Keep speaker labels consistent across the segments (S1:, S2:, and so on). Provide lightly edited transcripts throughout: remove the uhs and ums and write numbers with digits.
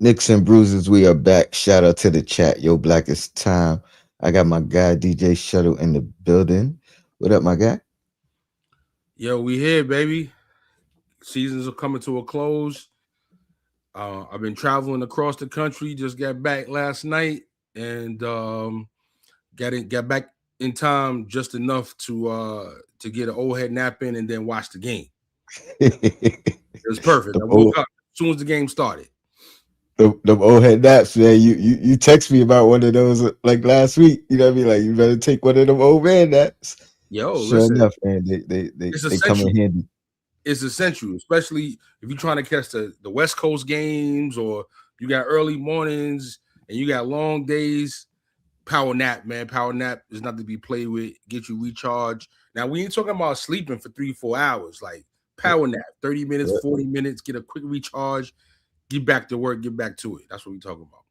S1: Nicks and Bruises, we are back. Shout out to the chat. Yo, Black is time. I got my guy DJ Shuttle in the building. What up, my guy?
S2: Yo, we here, baby. Seasons are coming to a close. I've been traveling across the country. Just got back last night, and got back in time just enough to get an old head nap in and then watch the game. It was perfect.
S1: the
S2: I woke
S1: old
S2: up as soon as the game started.
S1: the old head naps, man. You text me about one of those like last week. You know what I mean? Like you better take one of them old man naps.
S2: Yo,
S1: Sure
S2: listen,
S1: enough, man.
S2: it's
S1: They come in
S2: essential.
S1: handy.
S2: It's essential, especially if you're trying to catch the West Coast games or you got early mornings and you got long days. Power nap, man. Power nap is not to be played with. Get you recharged. Now we ain't talking about sleeping for 3-4 hours. Like power nap, 30 minutes, 40 minutes. Get a quick recharge. Get back to work. Get back to it. That's what we talking about.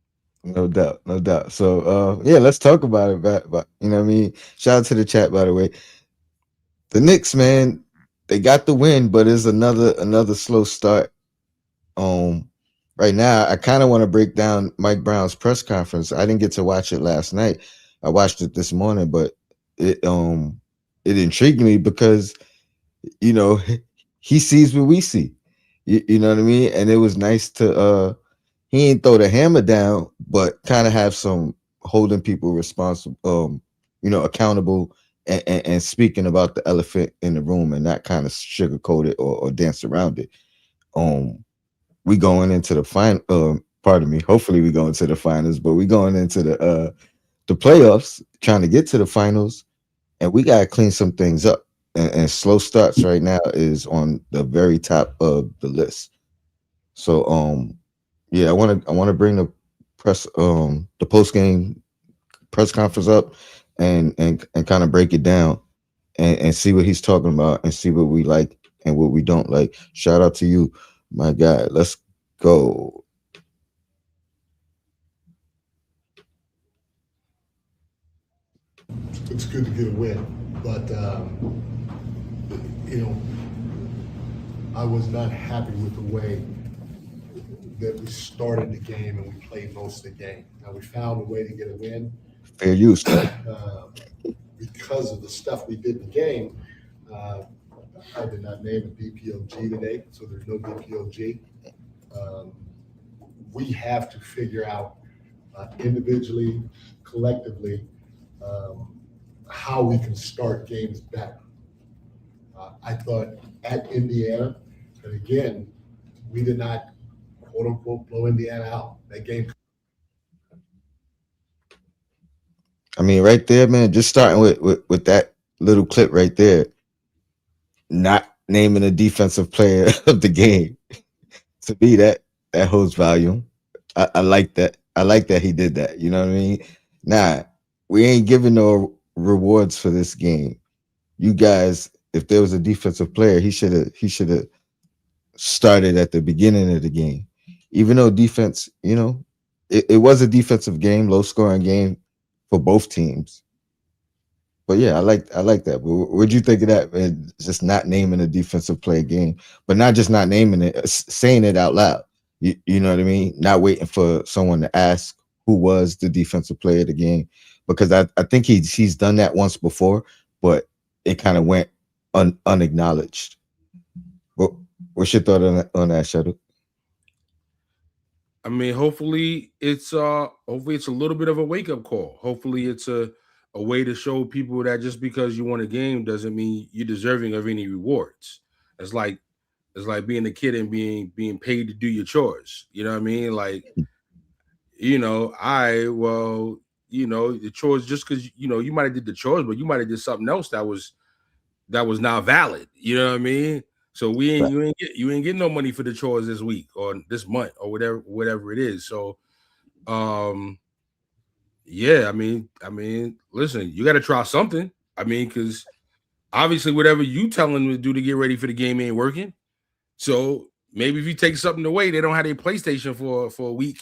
S1: No doubt, no doubt. So yeah, let's talk about it. But you know what I mean? Shout out to the chat, by the way. The Knicks, man, they got the win, but it's another slow start. Um, right now, I kind of want to break down Mike Brown's press conference. I didn't get to watch it last night. I watched it this morning, but it it intrigued me because you know he sees what we see. You know what I mean? And it was nice to he ain't throw the hammer down, but kind of have some holding people responsible, accountable, and speaking about the elephant in the room and not kind of sugarcoat it or dance around it. Um, we going into the final. Pardon me. Hopefully, we go into the finals, but we going into the playoffs, trying to get to the finals, and we gotta clean some things up. And slow starts right now is on the very top of the list. So yeah, I want to bring the post game press conference up and kind of break it down and see what he's talking about and see what we like and what we don't like. Shout out to you, my guy. Let's go.
S3: It's good to get a win, but you know, I was not happy with the way that we started the game and we played most of the game. Now we found a way to get a win
S1: Fair use though.
S3: uh, because of the stuff we did in the game. Uh, I did not name a BPOG today, so there's no BPOG. Um, we have to figure out individually, collectively, um, how we can start games better. I thought at Indiana, and again, we did not quote unquote blow Indiana out. That game.
S1: I mean, right there, man. Just starting with that little clip right there, not naming a defensive player of the game. To me, that holds volume. I like that. I like that he did that. You know what I mean? Nah, we ain't giving no rewards for this game. You guys, if there was a defensive player, he should have started at the beginning of the game. Even though defense, it was a defensive game, low scoring game for both teams. But yeah, I like that. But what'd you think of that, man? Just not naming a defensive play game, but not just not naming it, saying it out loud. You know what I mean? Not waiting for someone to ask who was the defensive player of the game, because I think he's done that once before, but it kind of went unacknowledged. What, what's your thought on that, Shadow?
S2: I mean, hopefully it's a little bit of a wake up call. Hopefully it's a way to show people that just because you won a game doesn't mean you're deserving of any rewards. It's like it's like being a kid and being paid to do your chores. You know what I mean? Like, the chores just because you might have did the chores, but you might have did something else that was not valid. You know what I mean? So we ain't you ain't getting no money for the chores this week or this month or whatever it is. So um yeah, I mean, listen, you got to try something. I mean, because obviously whatever you telling them to do to get ready for the game ain't working. So maybe if you take something away, they don't have their PlayStation for a week.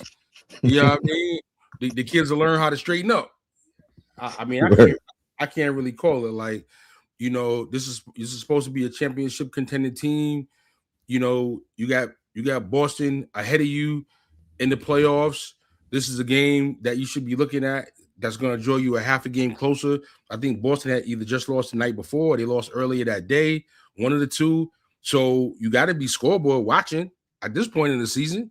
S2: You know what I mean? The kids will learn how to straighten up. I mean, I can't really call it like, this is supposed to be a championship contending team. You got Boston ahead of you, in the playoffs, this is a game that you should be looking at that's going to draw you a half a game closer. I think Boston had either just lost the night before or they lost earlier that day, one of the two. So you got to be scoreboard watching at this point in the season,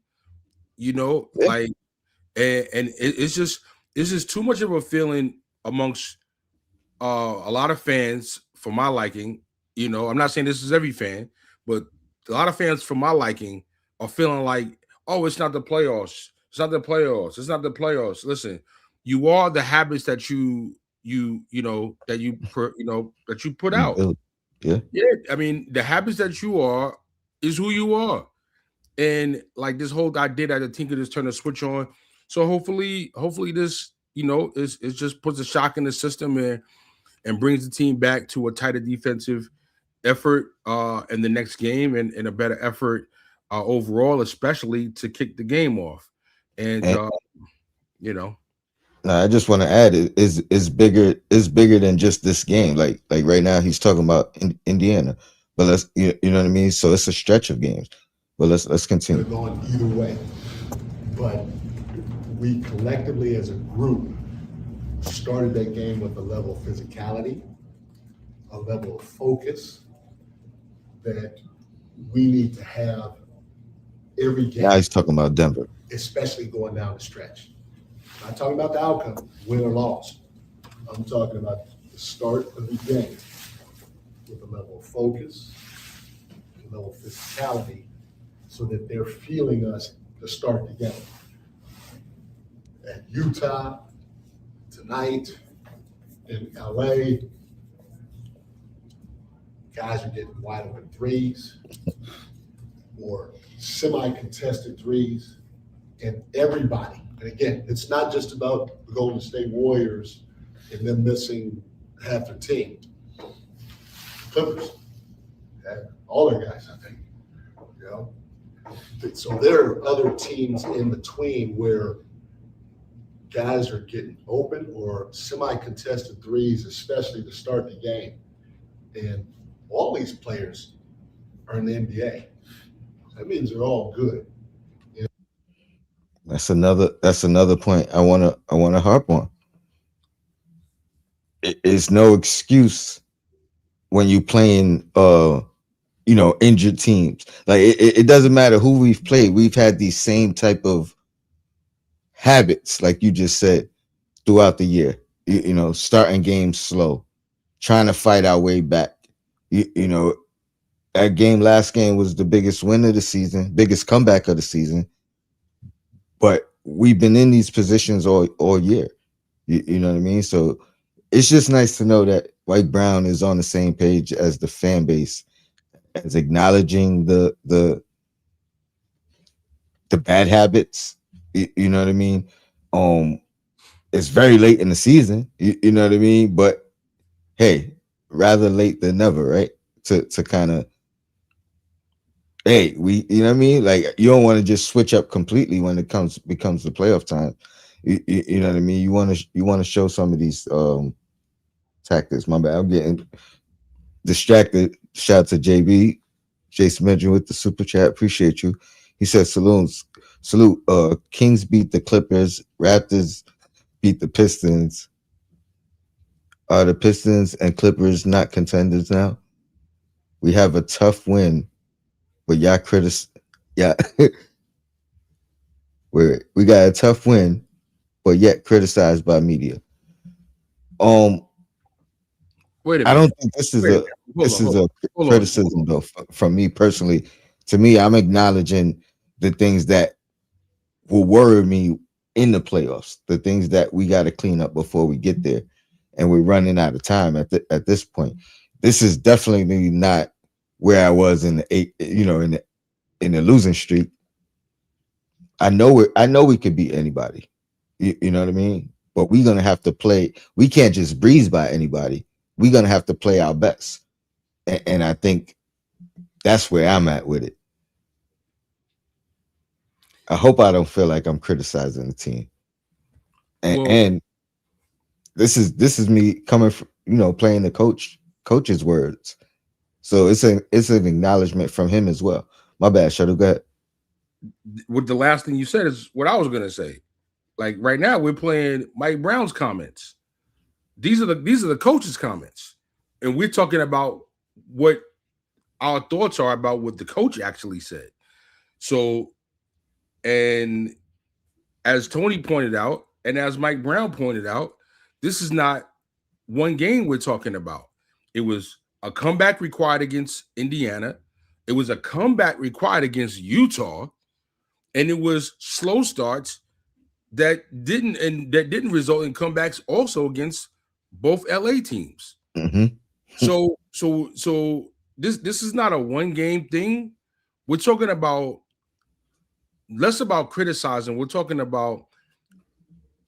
S2: like, and it's just too much of a feeling amongst a lot of fans for my liking. I'm not saying this is every fan, but a lot of fans for my liking are feeling like, oh, it's not the playoffs. It's not the playoffs. It's not the playoffs. Listen, you are the habits that that you put out.
S1: Yeah.
S2: Yeah. I mean, the habits that you are is who you are. And like this whole idea that the team could just turn the switch on. So hopefully this, is just puts a shock in the system and brings the team back to a tighter defensive effort in the next game and a better effort overall, especially to kick the game off. And
S1: I just want to add is bigger than just this game. Like right now he's talking about Indiana, but let's you know what I mean. So it's a stretch of games. But let's continue.
S3: They're going either way, but we collectively as a group started that game with a level of physicality, a level of focus that we need to have every game.
S1: Now he's talking about Denver,
S3: especially going down the stretch. I'm not talking about the outcome, win or loss. I'm talking about the start of the game with a level of focus, a level of physicality, so that they're feeling us to start the game. At Utah, tonight, in LA, guys are getting wide open threes or semi-contested threes, and everybody. And again, it's not just about the Golden State Warriors and them missing half their team. Clippers had all their guys, I think. So there are other teams in between where guys are getting open or semi-contested threes, especially to start the game. And all these players are in the NBA. That means they're all good.
S1: That's another point I wanna harp on. It's no excuse when you playing injured teams. Like it doesn't matter who we've played. We've had these same type of habits, like you just said, throughout the year. Starting games slow, trying to fight our way back. Last game was the biggest win of the season, biggest comeback of the season. But we've been in these positions all year. You know what I mean? So it's just nice to know that White Brown is on the same page as the fan base, as acknowledging the bad habits. You know what I mean? It's very late in the season. You know what I mean? But hey, rather late than never, right? To kind of, hey, you know what I mean? Like, you don't want to just switch up completely when it becomes the playoff time. You know what I mean? You want to show some of these tactics. My bad, I'm getting distracted. Shout out to JB, Jason Benjamin with the super chat. Appreciate you. He says, salute. Kings beat the Clippers. Raptors beat the Pistons. Are the Pistons and Clippers not contenders now? We have a tough win, but y'all we got a tough win, but yet criticized by media.
S2: Wait a minute.
S1: I don't think this is a criticism though from me personally. To me, I'm acknowledging the things that will worry me in the playoffs, the things that we got to clean up before we get there, and we're running out of time at this point. This is definitely not where I was in the losing streak. I know we could beat anybody. You know what I mean? But we're gonna have to play. We can't just breeze by anybody. We're gonna have to play our best, and I think that's where I'm at with it. I hope I don't feel like I'm criticizing the team. And this is me coming from, playing the coach's words. So it's an acknowledgement from him as well. My bad, Shuttle, go ahead.
S2: what the last thing you said is what I was gonna say. Like right now, we're playing Mike Brown's comments. These are the coach's comments, and we're talking about what our thoughts are about what the coach actually said. So, and as Tony pointed out, and as Mike Brown pointed out, this is not one game we're talking about. It was a comeback required against Indiana. It was a comeback required against Utah, and it was slow starts that didn't result in comebacks also against both LA teams.
S1: Mm-hmm.
S2: So this is not a one game thing. We're talking about less about criticizing. We're talking about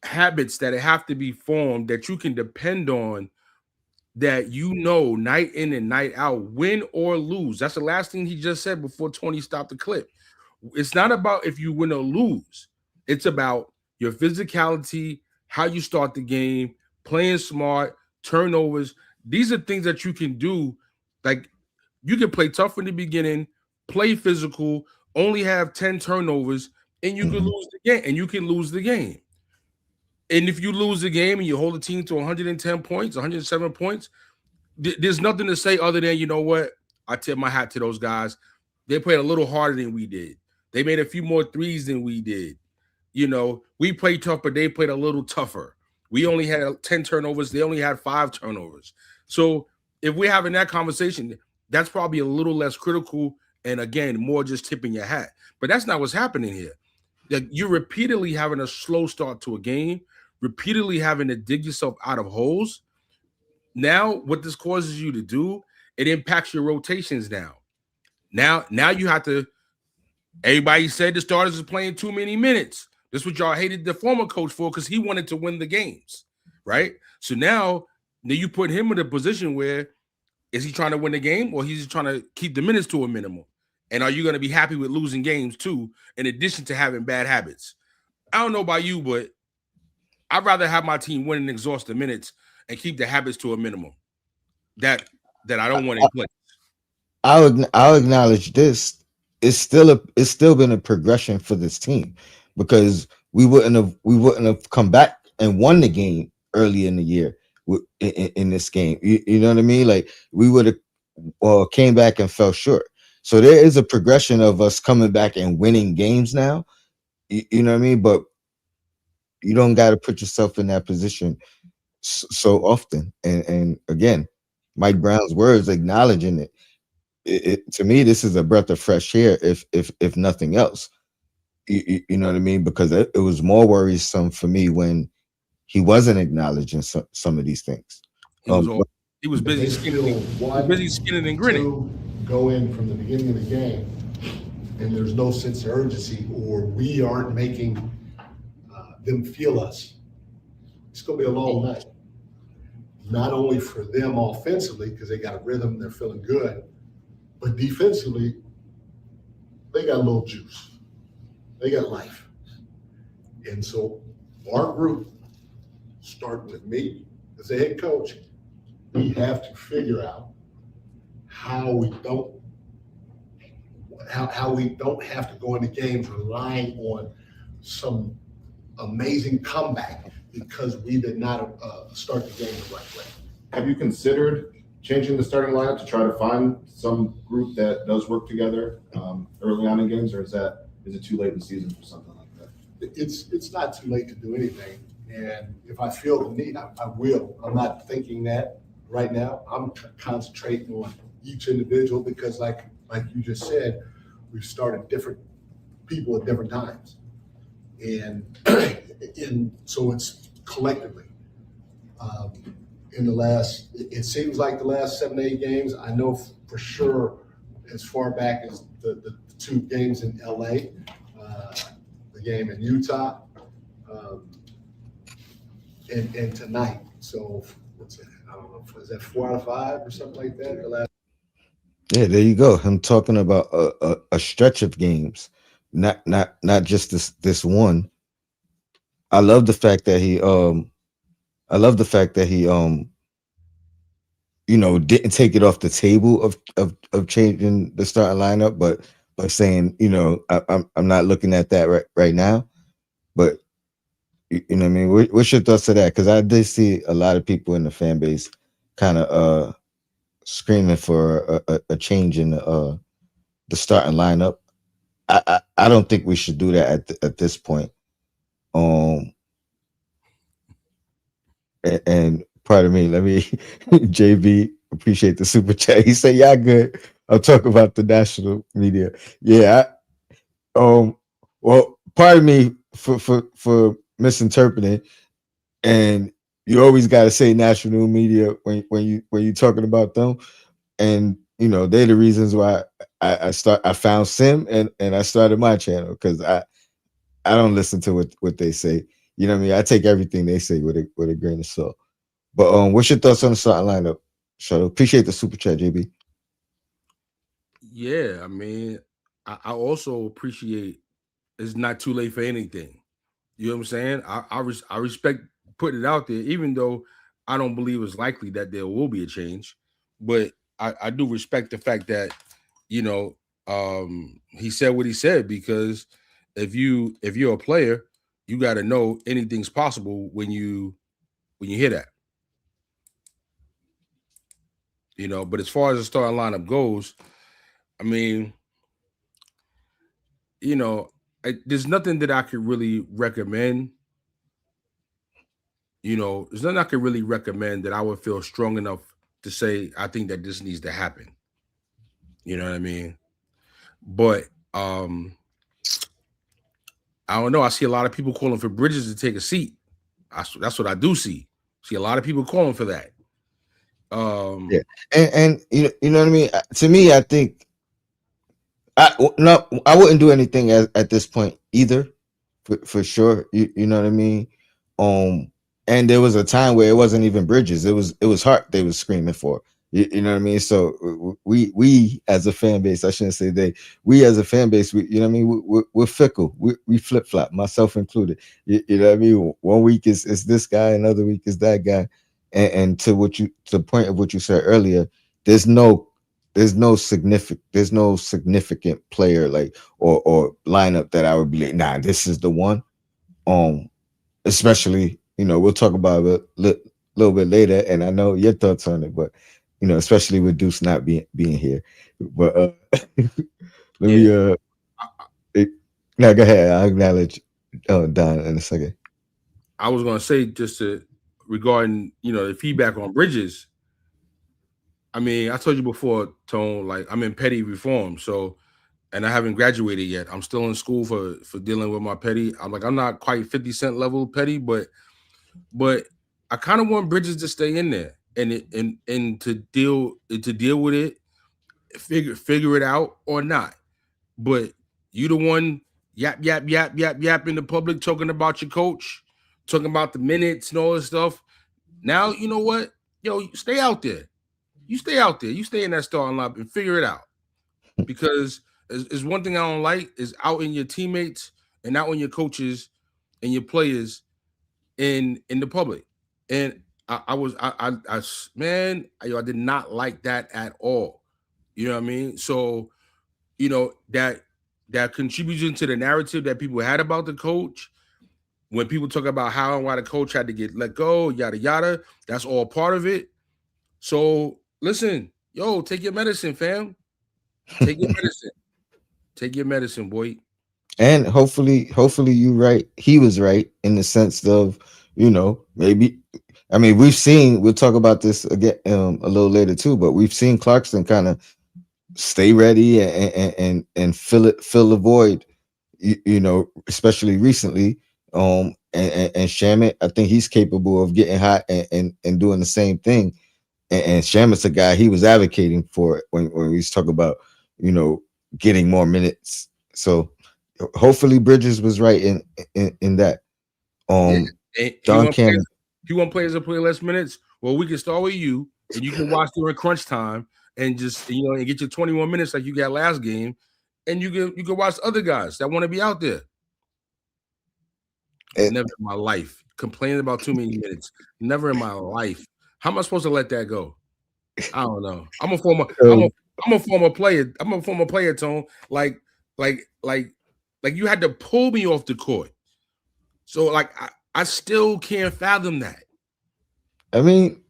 S2: habits that have to be formed that you can depend on, that night in and night out, win or lose. That's the last thing he just said before Tony stopped the clip. It's not about if you win or lose. It's about your physicality, how you start the game, playing smart, turnovers. These are things that you can do. Like, you can play tough in the beginning, play physical, only have 10 turnovers, and you can lose the game. And you can lose the game. And if you lose the game and you hold the team to 110 points, 107 points, there's nothing to say other than, you know what? I tip my hat to those guys. They played a little harder than we did. They made a few more threes than we did. We played tough, but they played a little tougher. We only had 10 turnovers. They only had 5 turnovers. So if we're having that conversation, that's probably a little less critical and, again, more just tipping your hat. But that's not what's happening here. Like, you're repeatedly having a slow start to a game, repeatedly having to dig yourself out of holes. Now, what this causes you to do, it impacts your rotations now. Now you have to – everybody said the starters are playing too many minutes. That's what y'all hated the former coach for, because he wanted to win the games, right? So now you put him in a position where, is he trying to win the game, or he's trying to keep the minutes to a minimum? And are you going to be happy with losing games too, in addition to having bad habits? I don't know about you, but I'd rather have my team win and exhaust the minutes and keep the habits to a minimum that I don't want in place.
S1: I'll acknowledge this. It's still been a progression for this team, because we wouldn't have come back and won the game early in the year in this game. You know what I mean? Like, we would have came back and fell short. So there is a progression of us coming back and winning games now. You know what I mean? But you don't got to put yourself in that position so often. And again, Mike Brown's words acknowledging it. To me, this is a breath of fresh air, if nothing else. You know what I mean? Because it was more worrisome for me when he wasn't acknowledging some of these things.
S2: He was busy skinning and grinning.
S3: Go in from the beginning of the game, and there's no sense of urgency, or we aren't making them feel us. It's going to be a long night. Not only for them offensively, because they got a rhythm, they're feeling good, but defensively, they got a little juice. They got life. And so our group, starting with me as a head coach, we have to figure out how we don't have to go into games relying on some amazing comeback because we did not start the game the right way.
S4: Have you considered changing the starting lineup to try to find some group that does work together early on in games, or is it too late in the season for something like that?
S3: It's not too late to do anything, and if I feel the need, I will. I'm not thinking that right now. I'm concentrating on each individual because, like you just said, we've started different people at different times, and so it's collectively. It seems like the last 7 to 8 games, I know for sure as far back as the 2 games in LA, the game in Utah, and tonight. So what's it? I don't know. Is that 4 out of 5 or something like that?
S1: Yeah, there you go. I'm talking about a stretch of games, not just this one. I love the fact that he didn't take it off the table of changing the starting lineup, but by saying, I'm not looking at that right now. But you know what I mean? What's your thoughts to that? Because I did see a lot of people in the fan base kind of screaming for a change in the starting lineup. I don't think we should do that at this point. Um, and pardon me, let me JB appreciate the super chat. He said, "Yeah, good. I'll talk about the national media." Yeah. Well, pardon me for misinterpreting. And you always got to say national media when you talking about them. And they're the reasons why I found Sim and I started my channel, because I don't listen to what they say. You know what I mean? I take everything they say with a grain of salt. But what's your thoughts on the starting lineup? So appreciate the super chat, JB.
S2: Yeah, I mean, I also appreciate it's not too late for anything. You know what I'm saying? I respect putting it out there, even though I don't believe it's likely that there will be a change. But I do respect the fact that, you know, he said what he said, because if you're a player, you got to know anything's possible when you hear that. But as far as the starting lineup goes, I mean, there's nothing that I could really recommend. There's nothing I could really recommend that I would feel strong enough to say I think that this needs to happen. You know what I mean? But I don't know. I see a lot of people calling for Bridges to take a seat. That's what I do see. See a lot of people calling for that.
S1: Yeah, and you know what I mean. To me, I think I wouldn't do anything at this point either, for sure. You know what I mean. And there was a time where it wasn't even Bridges. It was Hart they was screaming for. You know what I mean. So we as a fan base, I shouldn't say they. We as a fan base, you know what I mean. We're fickle. We flip flop, myself included. You know what I mean. One week is this guy, another week is that guy. And to the point of what you said earlier, there's no significant player, like, or lineup that I would be like, nah, this is the one. Especially, we'll talk about it a little bit later, and I know your thoughts on it, but especially with Deuce not being here. But let
S2: Yeah,
S1: me it, no, go ahead. I'll acknowledge Don in a second.
S2: I was gonna say just to regarding the feedback on Bridges. I mean, I told you before, Tone. Like, I'm in petty reform, so, and I haven't graduated yet. I'm still in school for dealing with my petty. I'm not quite 50 Cent level petty, but I kind of want Bridges to stay in there and to deal with it, figure it out or not. But you the one yap in the public, talking about your coach, talking about the minutes and all this stuff. Now you know what? Yo, stay out there. You stay out there. You stay in that starting lineup and figure it out. Because is one thing I don't like is out in your teammates and out in your coaches and your players in the public. And man, I did not like that at all. You know what I mean? So, that contribution to the narrative that people had about the coach, when people talk about how and why the coach had to get let go, yada yada, that's all part of it. So listen, take your medicine, fam. Take your medicine. Take your medicine, boy.
S1: And hopefully you right. He was right in the sense of, maybe. I mean, we'll talk about this again a little later too, but we've seen Clarkson kind of stay ready and fill the void, especially recently. And Shamit, I think he's capable of getting hot and doing the same thing. And Shamit's a guy, he was advocating for it when we was talking about, getting more minutes. So hopefully Bridges was right in that.
S2: Yeah. And
S1: Don Cannon.
S2: you want players to play less minutes? Well, we can start with you, and you can watch during crunch time and just and get your 21 minutes like you got last game, and you can watch other guys that want to be out there. Never in my life complaining about too many minutes. Never in my life. How am I supposed to let that go? I don't know. I'm a former player. I'm a former player, Tone. Like, like like like you had to pull me off the court. So like I still can't fathom that.
S1: I mean,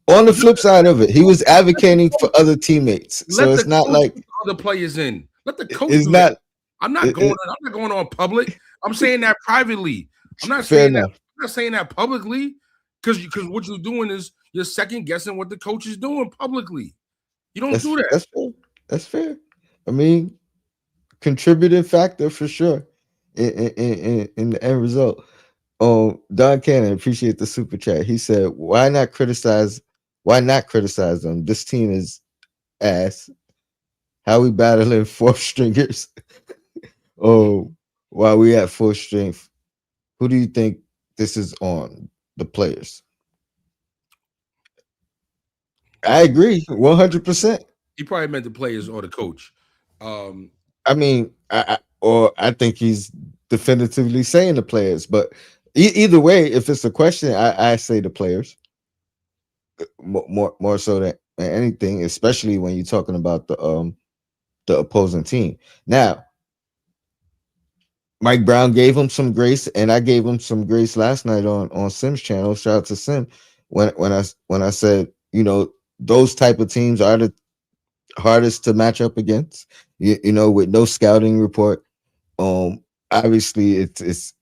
S1: on the flip side of it, he was advocating for other teammates. So
S2: Let the
S1: it's not
S2: coach
S1: like
S2: put other players in. Let the coach
S1: it's
S2: do that.
S1: not it,
S2: I'm not going on public. I'm saying that privately. I'm not
S1: fair
S2: saying that.
S1: enough.
S2: I'm not saying that publicly because what you're doing is you're second guessing what the coach is doing publicly. You don't do that.
S1: That's fair. That's fair. I mean, contributing factor for sure in the end result. Don Cannon, appreciate the super chat. He said, "Why not criticize? Why not criticize them? This team is ass. How we battling fourth stringers? Oh, while we at full strength, who do you think this is on? The players?" I agree, 100%.
S2: He probably meant the players or the coach. Um,
S1: I mean, I think he's definitively saying the players, but either way, if it's a question, I say the players more so than anything, especially when you're talking about the opposing team. Now, Mike Brown gave him some grace, and I gave him some grace last night on Sim's channel. Shout out to Sim when I said, those type of teams are the hardest to match up against. With no scouting report, obviously it's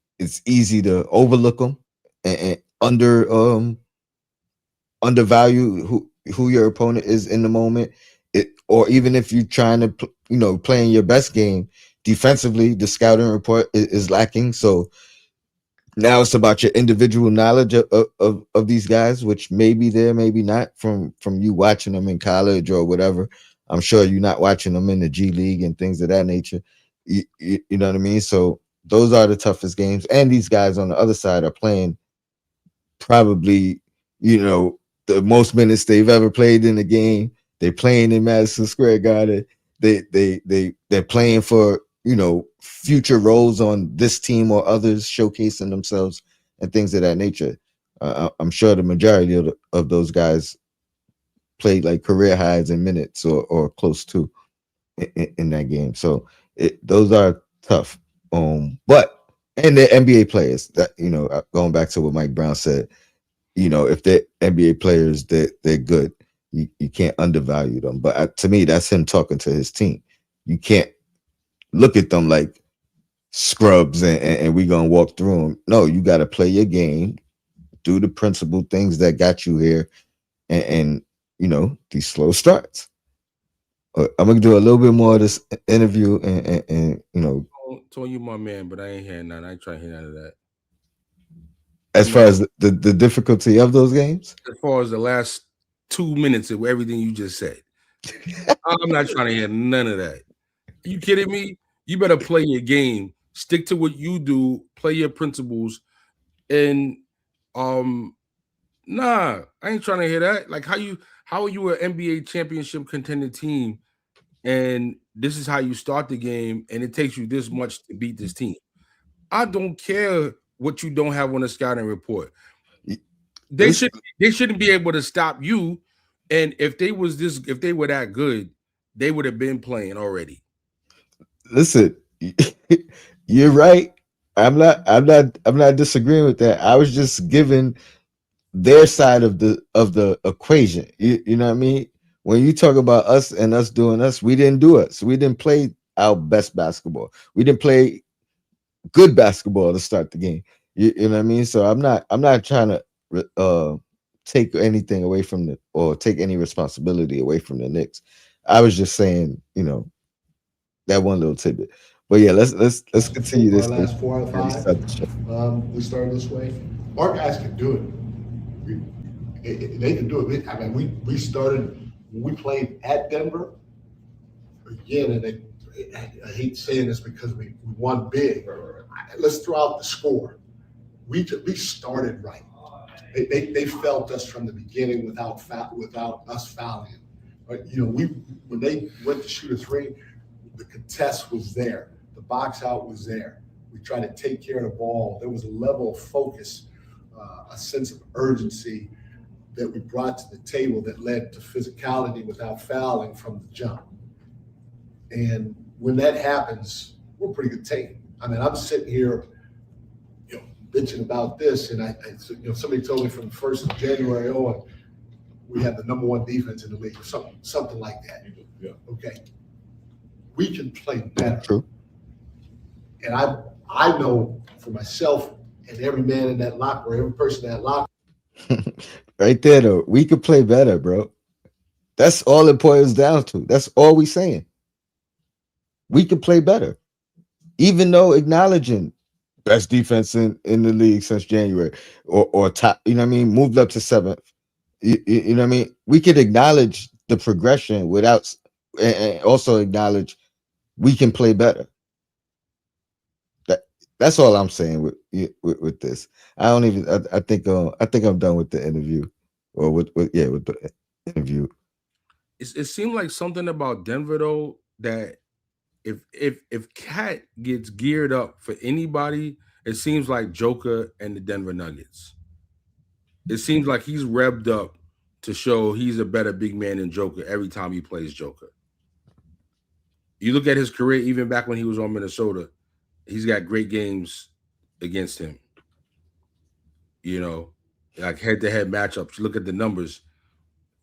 S1: easy to overlook them and undervalue who your opponent is in the moment. Or even if you're trying to playing your best game defensively, the scouting report is lacking. So now it's about your individual knowledge of these guys, which may be there, maybe not from you watching them in college or whatever. I'm sure you're not watching them in the G League and things of that nature. You know what I mean? So those are the toughest games. And these guys on the other side are playing probably, the most minutes they've ever played in a game. They're playing in Madison Square Garden. They're playing for, future roles on this team or others, showcasing themselves and things of that nature. I'm sure the majority of those guys played like career highs in minutes or close to in that game. So those are tough. But and the NBA players that going back to what Mike Brown said, if they're NBA players, they're good. You can't undervalue them. But to me, that's him talking to his team. You can't look at them like scrubs and we gonna walk through them. No, you got to play your game, do the principal things that got you here, and these slow starts. I'm gonna do a little bit more of this interview and
S2: told you my man, but I ain't hearing none. I ain't trying to hear none of that.
S1: as far as the difficulty of those games.
S2: As far as the last 2 minutes of everything you just said, I'm not trying to hear none of that. Are you kidding me? You better play your game, stick to what you do, play your principles, and nah, I ain't trying to hear that. Like how are you an NBA championship contending team, and this is how you start the game, and it takes you this much to beat this team. I don't care what you don't have on the scouting report. They shouldn't be able to stop you. And if they were that good, they would have been playing already.
S1: Listen, you're right. I'm not disagreeing with that. I was just giving their side of the equation. You know what I mean? When you talk about us and us doing us, we didn't do us. We didn't play our best basketball. We didn't play good basketball to start the game. You know what I mean? So I'm not trying to take anything away from or take any responsibility away from the Knicks. I was just saying, that one little tidbit. But yeah, let's continue this.
S3: Our last 4 out of 5. We started this way. Our guys can do it. They can do it. I mean, we started when we played at Denver again, and I hate saying this because we won big. Let's throw out the score. We started right. They felt us from the beginning without us fouling. But when they went to shoot a three, the contest was there. The box out was there. We tried to take care of the ball. There was a level of focus, a sense of urgency that we brought to the table that led to physicality without fouling from the jump. And when that happens, we're a pretty good team. I mean, I'm sitting here, bitching about this, and somebody told me from the 1st of January on, we have the #1 defense in the league, or something like that.
S4: Yeah.
S3: Okay, we can play better.
S1: True.
S3: And I know for myself and every man in that locker room, every person in that locker
S1: Right there, though, we could play better, bro. That's all it boils down to. That's all we saying. We could play better, even though acknowledging best defense in the league since January, or top. You know what I mean? Moved up to 7th. You know what I mean? We could acknowledge the progression without, and also acknowledge we can play better. That's all I'm saying with this. I don't even. I think I'm done with the interview, or with the interview.
S2: It seemed like something about Denver though, that if Cat gets geared up for anybody, it seems like Joker and the Denver Nuggets. It seems like he's revved up to show he's a better big man than Joker every time he plays Joker. You look at his career, even back when he was on Minnesota, he's got great games against him. Like head-to-head matchups. You look at the numbers.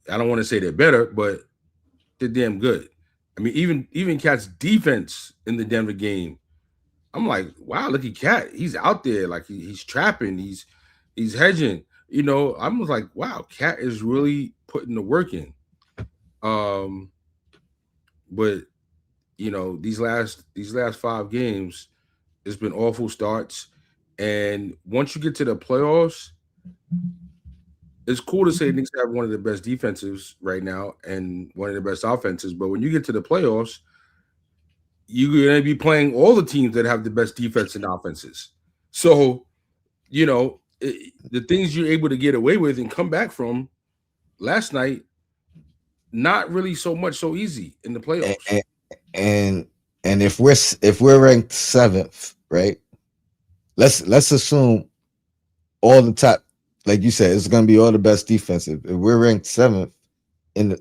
S2: I don't want to say they're better, but they're damn good. I mean, even Cat's defense in the Denver game, I'm like, wow, look at Cat. He's out there, like he's trapping, he's hedging. I'm like, wow, Cat is really putting the work in. But these last 5 games, it's been awful starts. And once you get to the playoffs, it's cool to say Knicks have one of the best defenses right now and one of the best offenses. But when you get to the playoffs, you're going to be playing all the teams that have the best defense and offenses. So, the things you're able to get away with and come back from last night, not really so easy in the playoffs.
S1: And if we're ranked 7th, right? Let's assume all the top, like you said, it's going to be all the best defensive. If we're ranked 7th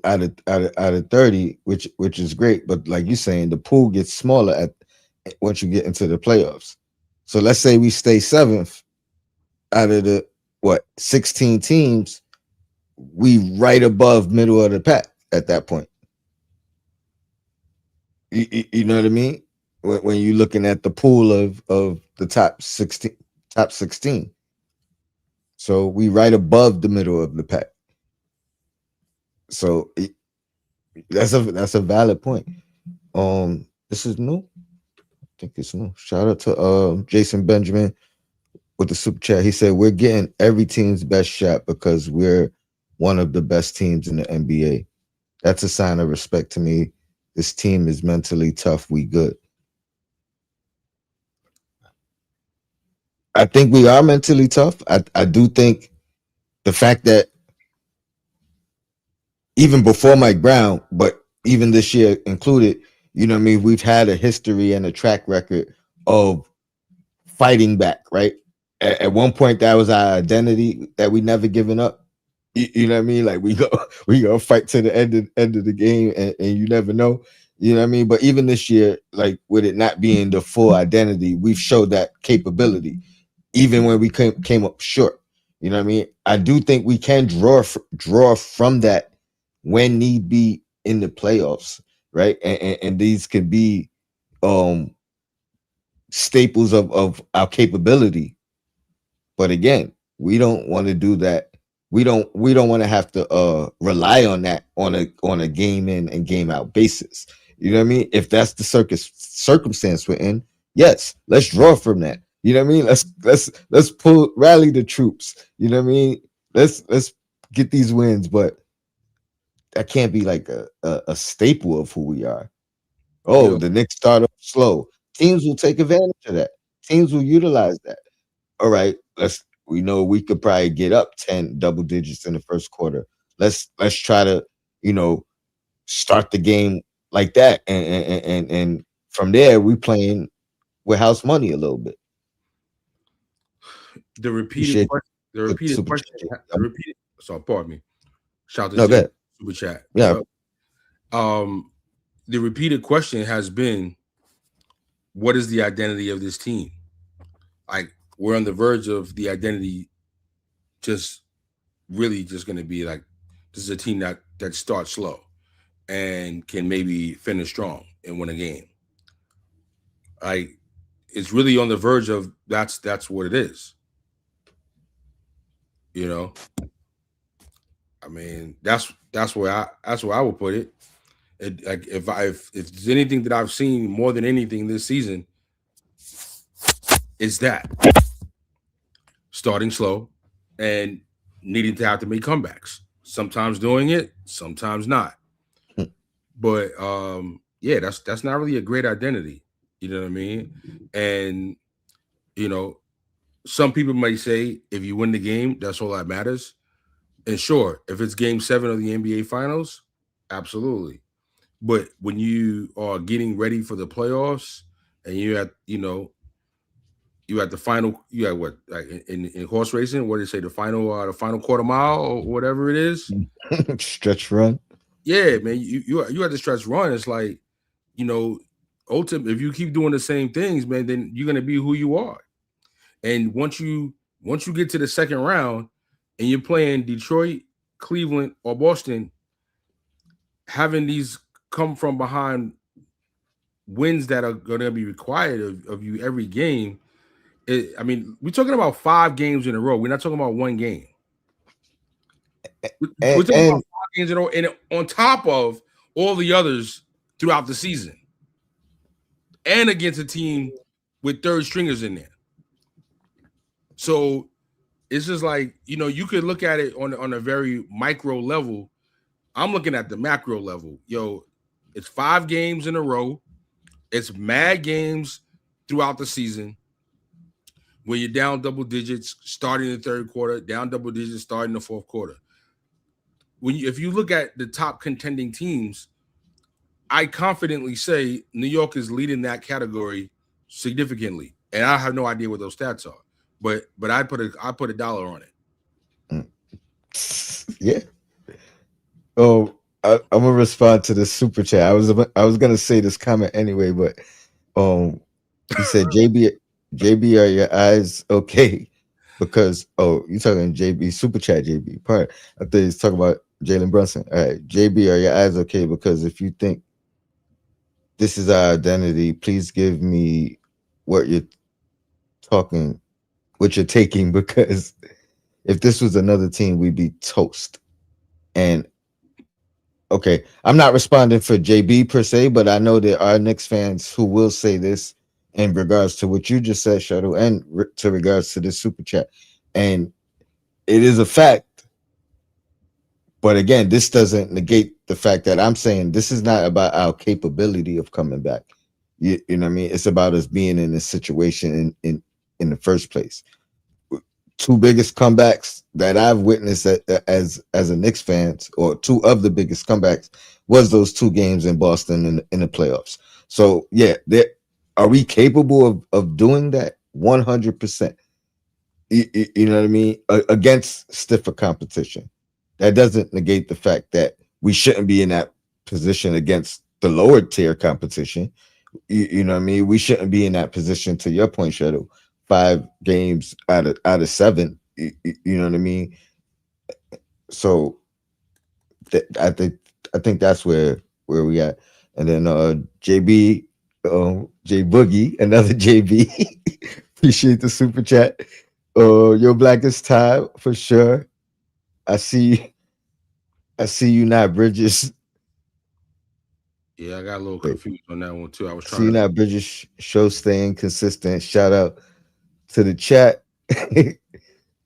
S1: out of 30, which is great, but like you're saying, the pool gets smaller once you get into the playoffs. So let's say we stay 7th out of the 16 teams, we right above middle of the pack at that point. You know what I mean? When you're looking at the pool of the top 16. So we right above the middle of the pack. So that's a valid point. This is new. I think it's new. Shout out to Jason Benjamin with the super chat. He said, we're getting every team's best shot because we're one of the best teams in the NBA. That's a sign of respect to me. This team is mentally tough. We good. I think we are mentally tough. I do think the fact that even before Mike Brown, but even this year included, you know what I mean, we've had a history and a track record of fighting back, right? At one point, that was our identity, that we never given up. You know what I mean? Like we go fight to the end of the game, and you never know. You know what I mean? But even this year, like with it not being the full identity, we've showed that capability, even when we came up short. You know what I mean? I do think we can draw from that when need be in the playoffs, right? And these could be staples of our capability. But again, we don't want to do that. We don't want to have to rely on that on a game in and game out basis. You know what I mean? If that's the circumstance we're in, yes, let's draw from that. You know what I mean? Let's rally the troops. You know what I mean? Let's get these wins, but that can't be like a staple of who we are. Oh, the Knicks start off slow. Teams will take advantage of that. Teams will utilize that. All right, we know we could probably get up 10 double digits in the first quarter. Let's try to, start the game like that. And from there, we playing with house money a little bit.
S2: The repeated question. So pardon me. Shout out to super chat.
S1: Yeah.
S2: The repeated question has been, what is the identity of this team? Like we're on the verge of the identity just really just going to be like this is a team that starts slow and can maybe finish strong and win a game. Like it's really on the verge of that's what it is. You know, I mean that's where I would put it. Like if there's anything that I've seen more than anything this season, is that starting slow and needing to have to make comebacks. Sometimes doing it, sometimes not. But yeah, that's not really a great identity. You know what I mean? And you know, some people might say if you win the game, that's all that matters. And sure, if it's game 7 of the NBA finals, absolutely. But when you are getting ready for the playoffs and you at the final, you at what, like in horse racing, what do they say, the final quarter mile or whatever it is?
S1: Stretch run.
S2: Yeah, man, you had to stretch run. It's like, you know, ultimately, if you keep doing the same things, man, then you're gonna be who you are. And once you get to the second round and you're playing Detroit, Cleveland, or Boston, having these come from behind wins that are going to be required of you every game. I mean, we're talking about 5 games in a row. We're not talking about one game. We're talking about 5 games in a row, and on top of all the others throughout the season, and against a team with third stringers in there. So it's just like, you know, you could look at it on a very micro level. I'm looking at the macro level. Yo, it's 5 games in a row. It's mad games throughout the season where you're down double digits starting the third quarter, down double digits starting the fourth quarter. If you look at the top contending teams, I confidently say New York is leading that category significantly, and I have no idea what those stats are, but I put a dollar on it.
S1: Yeah. Oh, I'm gonna respond to this super chat. I was gonna say this comment anyway, but he said JB, are your eyes okay? Because you talking JB super chat JB part. I thought he's talking about Jalen Brunson. All right, JB, are your eyes okay? Because if you think this is our identity, please give me what you're talking, what you're taking. Because if this was another team, we'd be toast. And okay, I'm not responding for JB per se, but I know there are Knicks fans who will say this in regards to what you just said, Shuttle, and to regards to this super chat. And it is a fact. But again, this doesn't negate the fact that I'm saying this is not about our capability of coming back. You know what I mean? It's about us being in this situation in the first place. 2 biggest comebacks that I've witnessed as a Knicks fan, or 2 of the biggest comebacks, was those 2 games in Boston in the playoffs. So yeah, are we capable of doing that? 100%. You know what I mean? Against stiffer competition. That doesn't negate the fact that we shouldn't be in that position against the lower tier competition. You know what I mean? We shouldn't be in that position, to your point, Shadow. 5 games out of 7. You know what I mean? So I think that's where we at. And then JB, J Boogie, another JB. Appreciate the super chat. Your blackest tie for sure. I see you not Bridges.
S2: Yeah, I got a little confused on that one too. I was trying
S1: see you not Bridges show staying consistent. Shout out to the chat.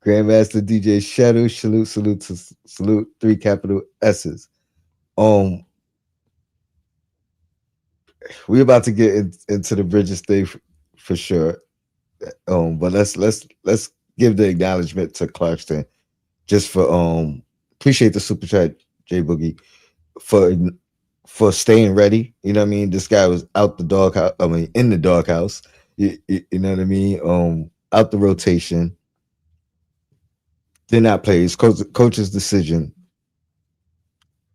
S1: Grandmaster DJ Shadow, salute 3 capital S's. We're about to get into the Bridges thing for sure. But let's give the acknowledgement to Clarkson just for appreciate the super chat, J Boogie, for staying ready. You know what I mean? This guy was out the doghouse. I mean, in the doghouse. You know what I mean? Out the rotation. Did not play. It's coach's decision.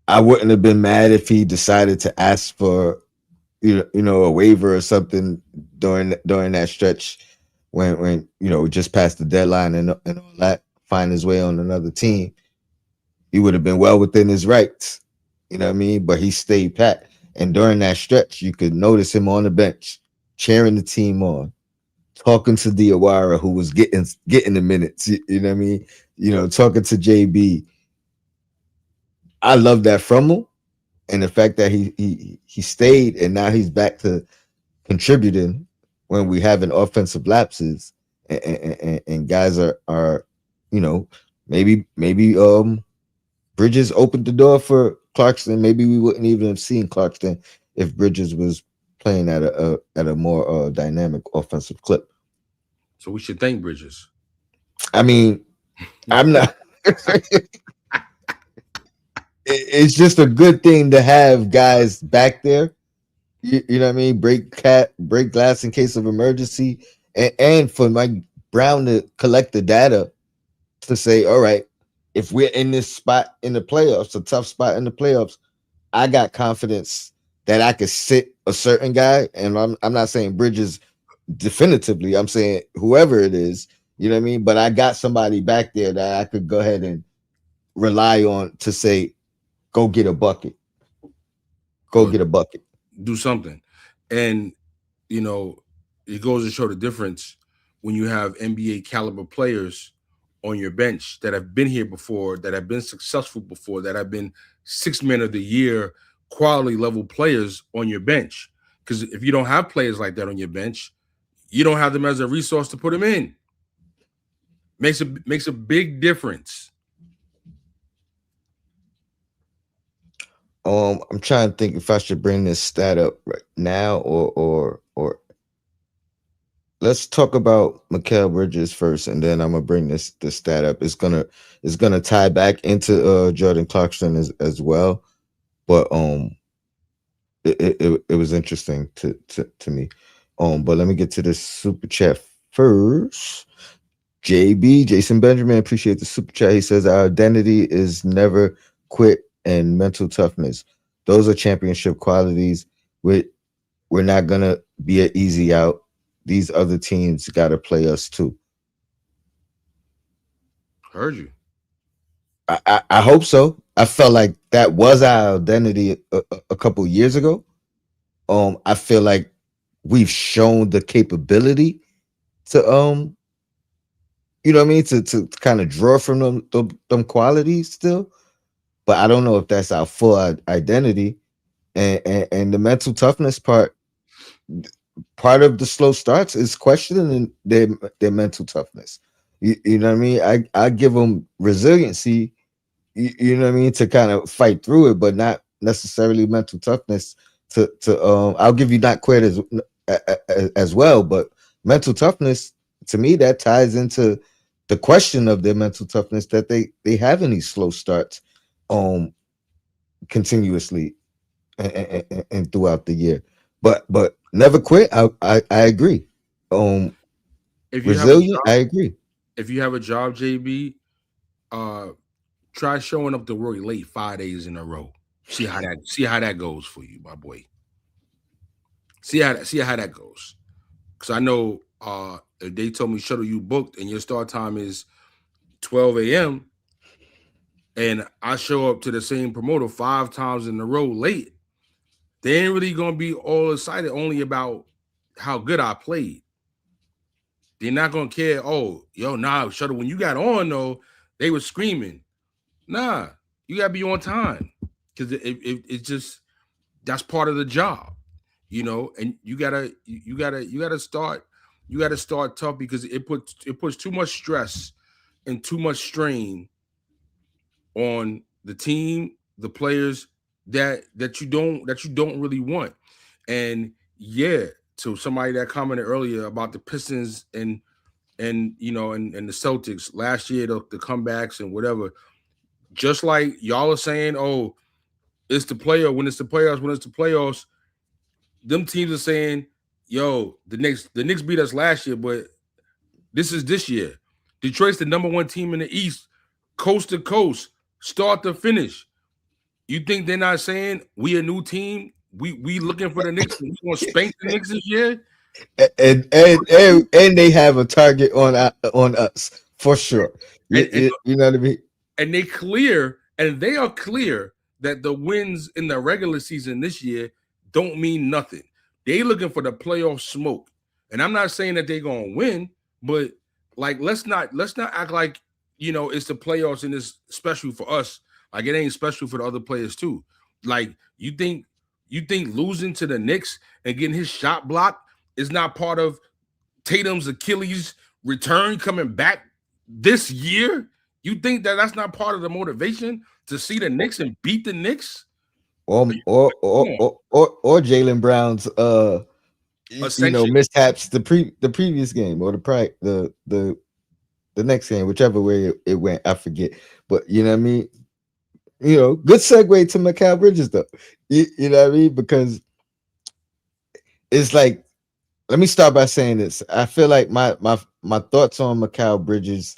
S1: I wouldn't have been mad if he decided to ask for a waiver or something during that stretch when just past the deadline and all that, find his way on another team, he would have been well within his rights. You know what I mean? But he stayed pat. And during that stretch, you could notice him on the bench, cheering the team on, talking to Diawara, who was getting the minutes. You know what I mean? Talking to JB. I love that from him, and the fact that he stayed, and now he's back to contributing when we having offensive lapses, and guys are maybe Bridges opened the door for Clarkson. Maybe we wouldn't even have seen Clarkson if Bridges was playing at a more dynamic offensive clip.
S2: So we should thank Bridges.
S1: I mean, I'm not. It's just a good thing to have guys back there. You know what I mean? Break glass in case of emergency, and for Mike Brown to collect the data to say, all right, if we're in this spot in the playoffs, a tough spot in the playoffs, I got confidence that I could sit a certain guy, and I'm not saying Bridges definitively. I'm saying whoever it is, you know what I mean? But I got somebody back there that I could go ahead and rely on to say, go get a bucket. Go get a bucket.
S2: Do something. And, it goes to show the difference when you have NBA caliber players on your bench that have been here before, that have been successful before, that have been 6 men of the year, quality level players on your bench. Because if you don't have players like that on your bench, you don't have them as a resource to put them in. Makes a big difference.
S1: I'm trying to think if I should bring this stat up right now or let's talk about Mikal Bridges first, and then I'm gonna bring this stat up. It's gonna tie back into Jordan Clarkson as well, but it was interesting to me. But let me get to this super chat first. JB Jason Benjamin, appreciate the super chat. He says our identity is never quit and mental toughness. Those are championship qualities. We're not gonna be an easy out. These other teams got to play us too.
S2: Heard you.
S1: I hope so. I felt like that was our identity a couple years ago. I feel like we've shown the capability to you know what I mean, to kind of draw from them qualities still. But I don't know if that's our full identity, and the mental toughness part of the slow starts is questioning their mental toughness. You know what I mean? I give them resiliency, you know what I mean, to kind of fight through it, but not necessarily mental toughness to I'll give you not quit as well, but mental toughness to me that ties into the question of their mental toughness that they have in these slow starts continuously and throughout the year. But never quit. I agree.
S2: If you
S1: Resilient,
S2: have
S1: I agree.
S2: if you have a job, JB, try showing up to work late 5 days in a row. See how that goes for you, my boy. See how that goes. Because I know if they told me shuttle you booked and your start time is 12 a.m. and I show up to the same promoter 5 times in a row late, they ain't really gonna be all excited only about how good I played. They're not gonna care. Oh, shuttle. When you got on though, they were screaming. Nah, you gotta be on time because it's just that's part of the job, And you gotta start tough because it puts too much stress and too much strain on the team, the players that you don't really want. And yeah, to somebody that commented earlier about the Pistons and the Celtics last year, the comebacks and whatever, just like y'all are saying, oh, it's the player when it's the playoffs, them teams are saying, yo, the Knicks beat us last year, but this is this year. Detroit's the number 1 team in the East, coast to coast, start to finish. You think they're not saying we a new team? we looking for the Knicks. We gonna spank the Knicks this year.
S1: And they have a target on us for sure.
S2: And, and
S1: You know what I mean?
S2: and they are clear that the wins in the regular season this year don't mean nothing. They looking for the playoff smoke. And I'm not saying that they're gonna win, but like let's not act like it's the playoffs and it's special for us. Like it ain't special for the other players too. Like you think losing to the Knicks and getting his shot blocked is not part of Tatum's Achilles return coming back this year? You think that that's not part of the motivation to see the Knicks and beat the Knicks?
S1: Or Jalen Brown's
S2: Ascension.
S1: mishaps the previous game or the next game, whichever way it went, I forget. But you know what I mean? Good segue to Mikal Bridges though. You know what I mean? Because it's like, let me start by saying this. I feel like my thoughts on Mikal Bridges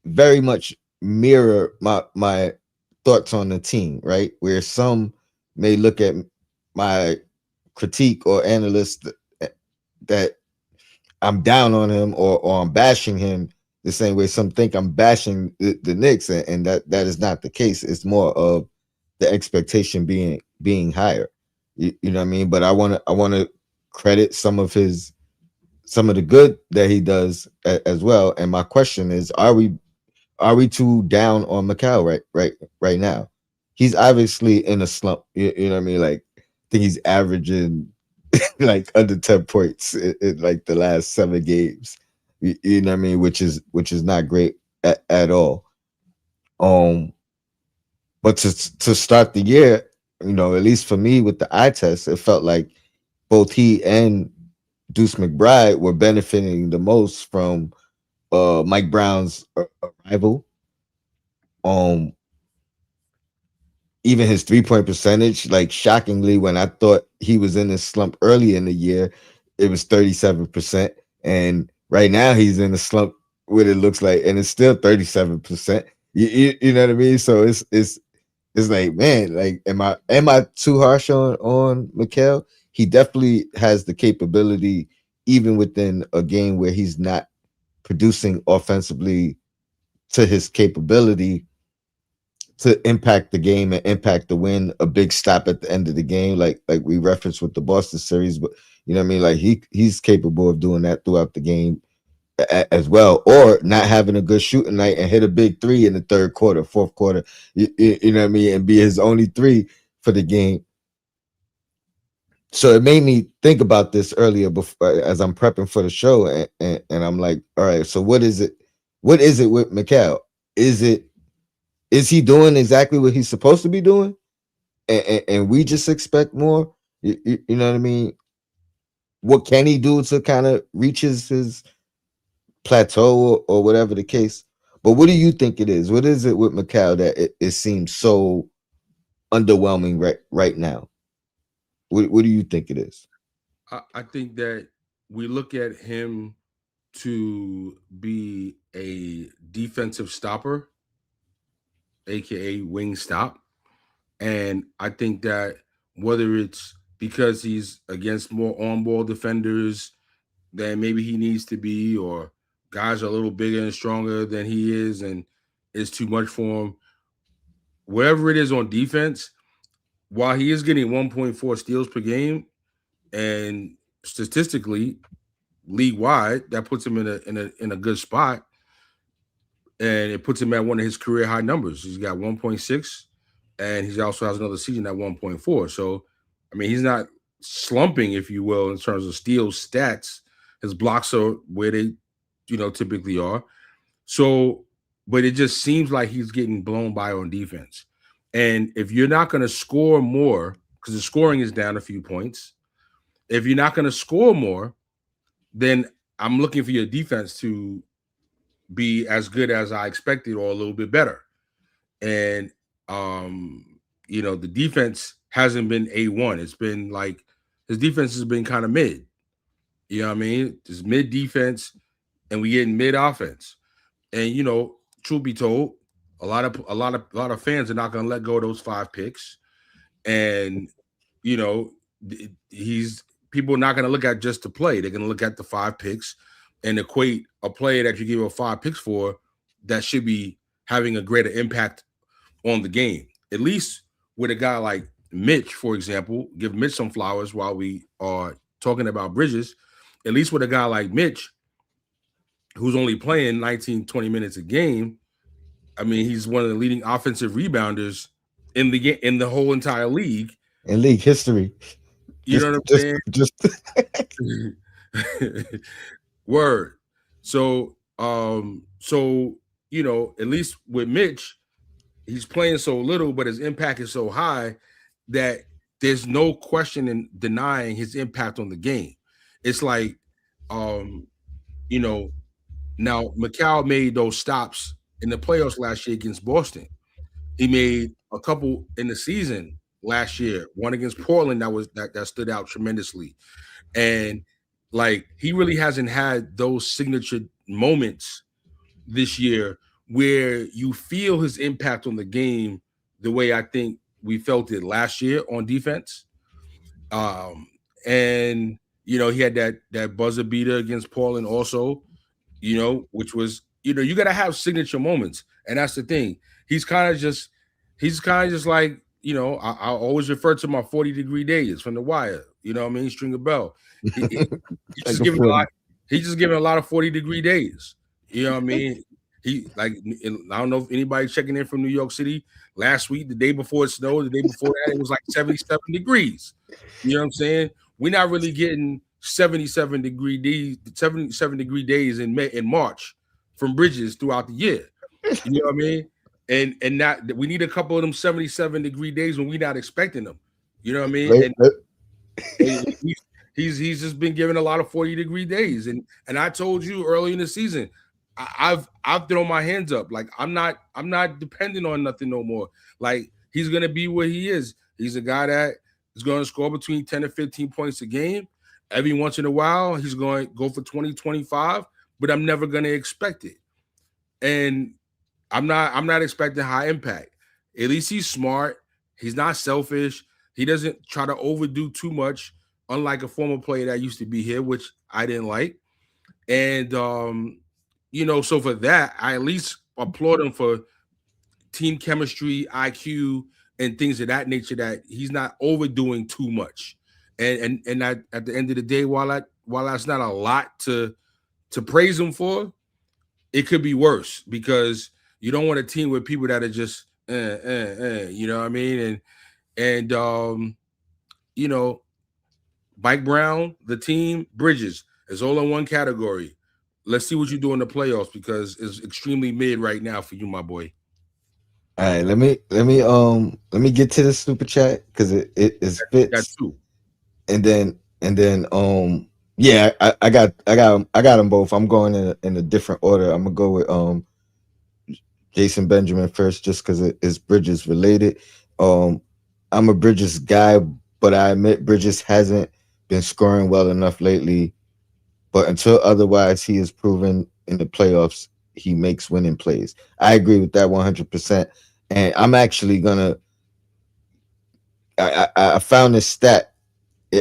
S1: very much mirror my thoughts on the team, right? Where some may look at my critique or analyst that I'm down on him or I'm bashing him the same way some think I'm bashing the Knicks, and that is not the case. It's more of the expectation being higher. You know what I mean? But I want to credit some of the good that he does as well. And my question is, are we too down on Mikal right now? He's obviously in a slump. You know what I mean? Like, I think he's averaging like under 10 points in like the last 7 games. You know what I mean? Which is not great at all. But to start the year, at least for me with the eye test, it felt like both he and Deuce McBride were benefiting the most from Mike Brown's arrival. Even his 3-point percentage, like shockingly, when I thought he was in this slump early in the year, it was 37%. And right now he's in a slump, what it looks like, and it's still 37%. You know what I mean? So it's like, man, like, am I too harsh on Mikal? He definitely has the capability, even within a game where he's not producing offensively to his capability, to impact the game and impact the win, a big stop at the end of the game, like we referenced with the Boston series. But you know what I mean? Like he's capable of doing that throughout the game as well, or not having a good shooting night and hit a big 3 in the third quarter, fourth quarter, you know what I mean, and be his only 3 for the game. So it made me think about this earlier before, as I'm prepping for the show, and I'm like, all right, so what is it with Mikal? Is he doing exactly what he's supposed to be doing, and we just expect more? You know what I mean? What can he do to kind of reach his plateau or whatever the case? But what do you think it is? What is it with Mikal that it seems so underwhelming right now? What do you think it is?
S2: I think that we look at him to be a defensive stopper, aka wing stop. And I think that whether it's because he's against more on-ball defenders than maybe he needs to be, or guys are a little bigger and stronger than he is and it's too much for him, wherever it is on defense, while he is getting 1.4 steals per game, and statistically league wide, that puts him in a good spot, and it puts him at one of his career high numbers. He's got 1.6, and he also has another season at 1.4. So, I mean, he's not slumping, if you will, in terms of steal stats. His blocks are where they, typically are. So, but it just seems like he's getting blown by on defense. And if you're not going to score more, because the scoring is down a few points, if you're not going to score more, then I'm looking for your defense to be as good as I expected or a little bit better. And the defense hasn't been A1. It's been like his defense has been kind of mid. You know what I mean? It's mid defense, and we getting mid offense. And truth be told, a lot of fans are not going to let go of those 5 picks. And you know, he's people are not going to look at just the play. They're going to look at the 5 picks and equate a player that you give him 5 picks for that should be having a greater impact on the game. At least with a guy like Mitch, for example, give Mitch some flowers while we are talking about Bridges. At least with a guy like Mitch, who's only playing 19, 20 minutes a game, I mean, he's one of the leading offensive rebounders in the whole entire league.
S1: In league history.
S2: You know what I'm
S1: Just
S2: saying? Word. So, you know, at least with Mitch, he's playing so little, but his impact is so high that there's no question in denying his impact on the game. It's like, you know, now Mikal made those stops in the playoffs last year against Boston. He made a couple in the season last year, one against Portland that stood out tremendously. And like he really hasn't had those signature moments this year where you feel his impact on the game the way I think we felt it last year on defense. And you know, he had that buzzer beater against Portland also, you know, which was, you know, you got to have signature moments. And that's the thing. He's kind of just like, you know, I always refer to my 40-degree days from The Wire. You know what I mean? Stringer Bell. He's just giving a lot of 40-degree days. You know what I mean? He like, I don't know if anybody checking in from New York City last week, the day before it snowed, the day before that, it was like 77 degrees. You know what I'm saying? We're not really getting 77-degree days in March from Bridges throughout the year. You know what I mean? And not we need a couple of them 77-degree days when we're not expecting them. You know what I mean? And he's just been given a lot of 40-degree days. And I told you early in the season, I've thrown my hands up. Like I'm not dependent on nothing no more. Like he's gonna be where he is. He's a guy that is going to score between 10 and 15 points a game. Every once in a while, he's going to go for 20, 25, but I'm never going to expect it. And I'm not expecting high impact. At least he's smart. He's not selfish. He doesn't try to overdo too much, unlike a former player that used to be here, which I didn't like. And you know, so for that, I at least applaud him for team chemistry, IQ, and things of that nature, that he's not overdoing too much. And at the end of the day, while that's not a lot to praise him for, it could be worse because you don't want a team with people that are just you know what I mean? And you know, Mike Brown, the team, Bridges is all in one category. Let's see what you do in the playoffs because it's extremely mid right now for you, my boy.
S1: All right, let me get to the super chat because it fits.
S2: Got two.
S1: And then yeah, I got them both. I'm going in a different order. I'm gonna go with Jason Benjamin first just because it is Bridges related. I'm a Bridges guy, but I admit Bridges hasn't been scoring well enough lately. But until otherwise, he has proven in the playoffs he makes winning plays. I agree with that 100%. And I'm actually gonna. I found this stat.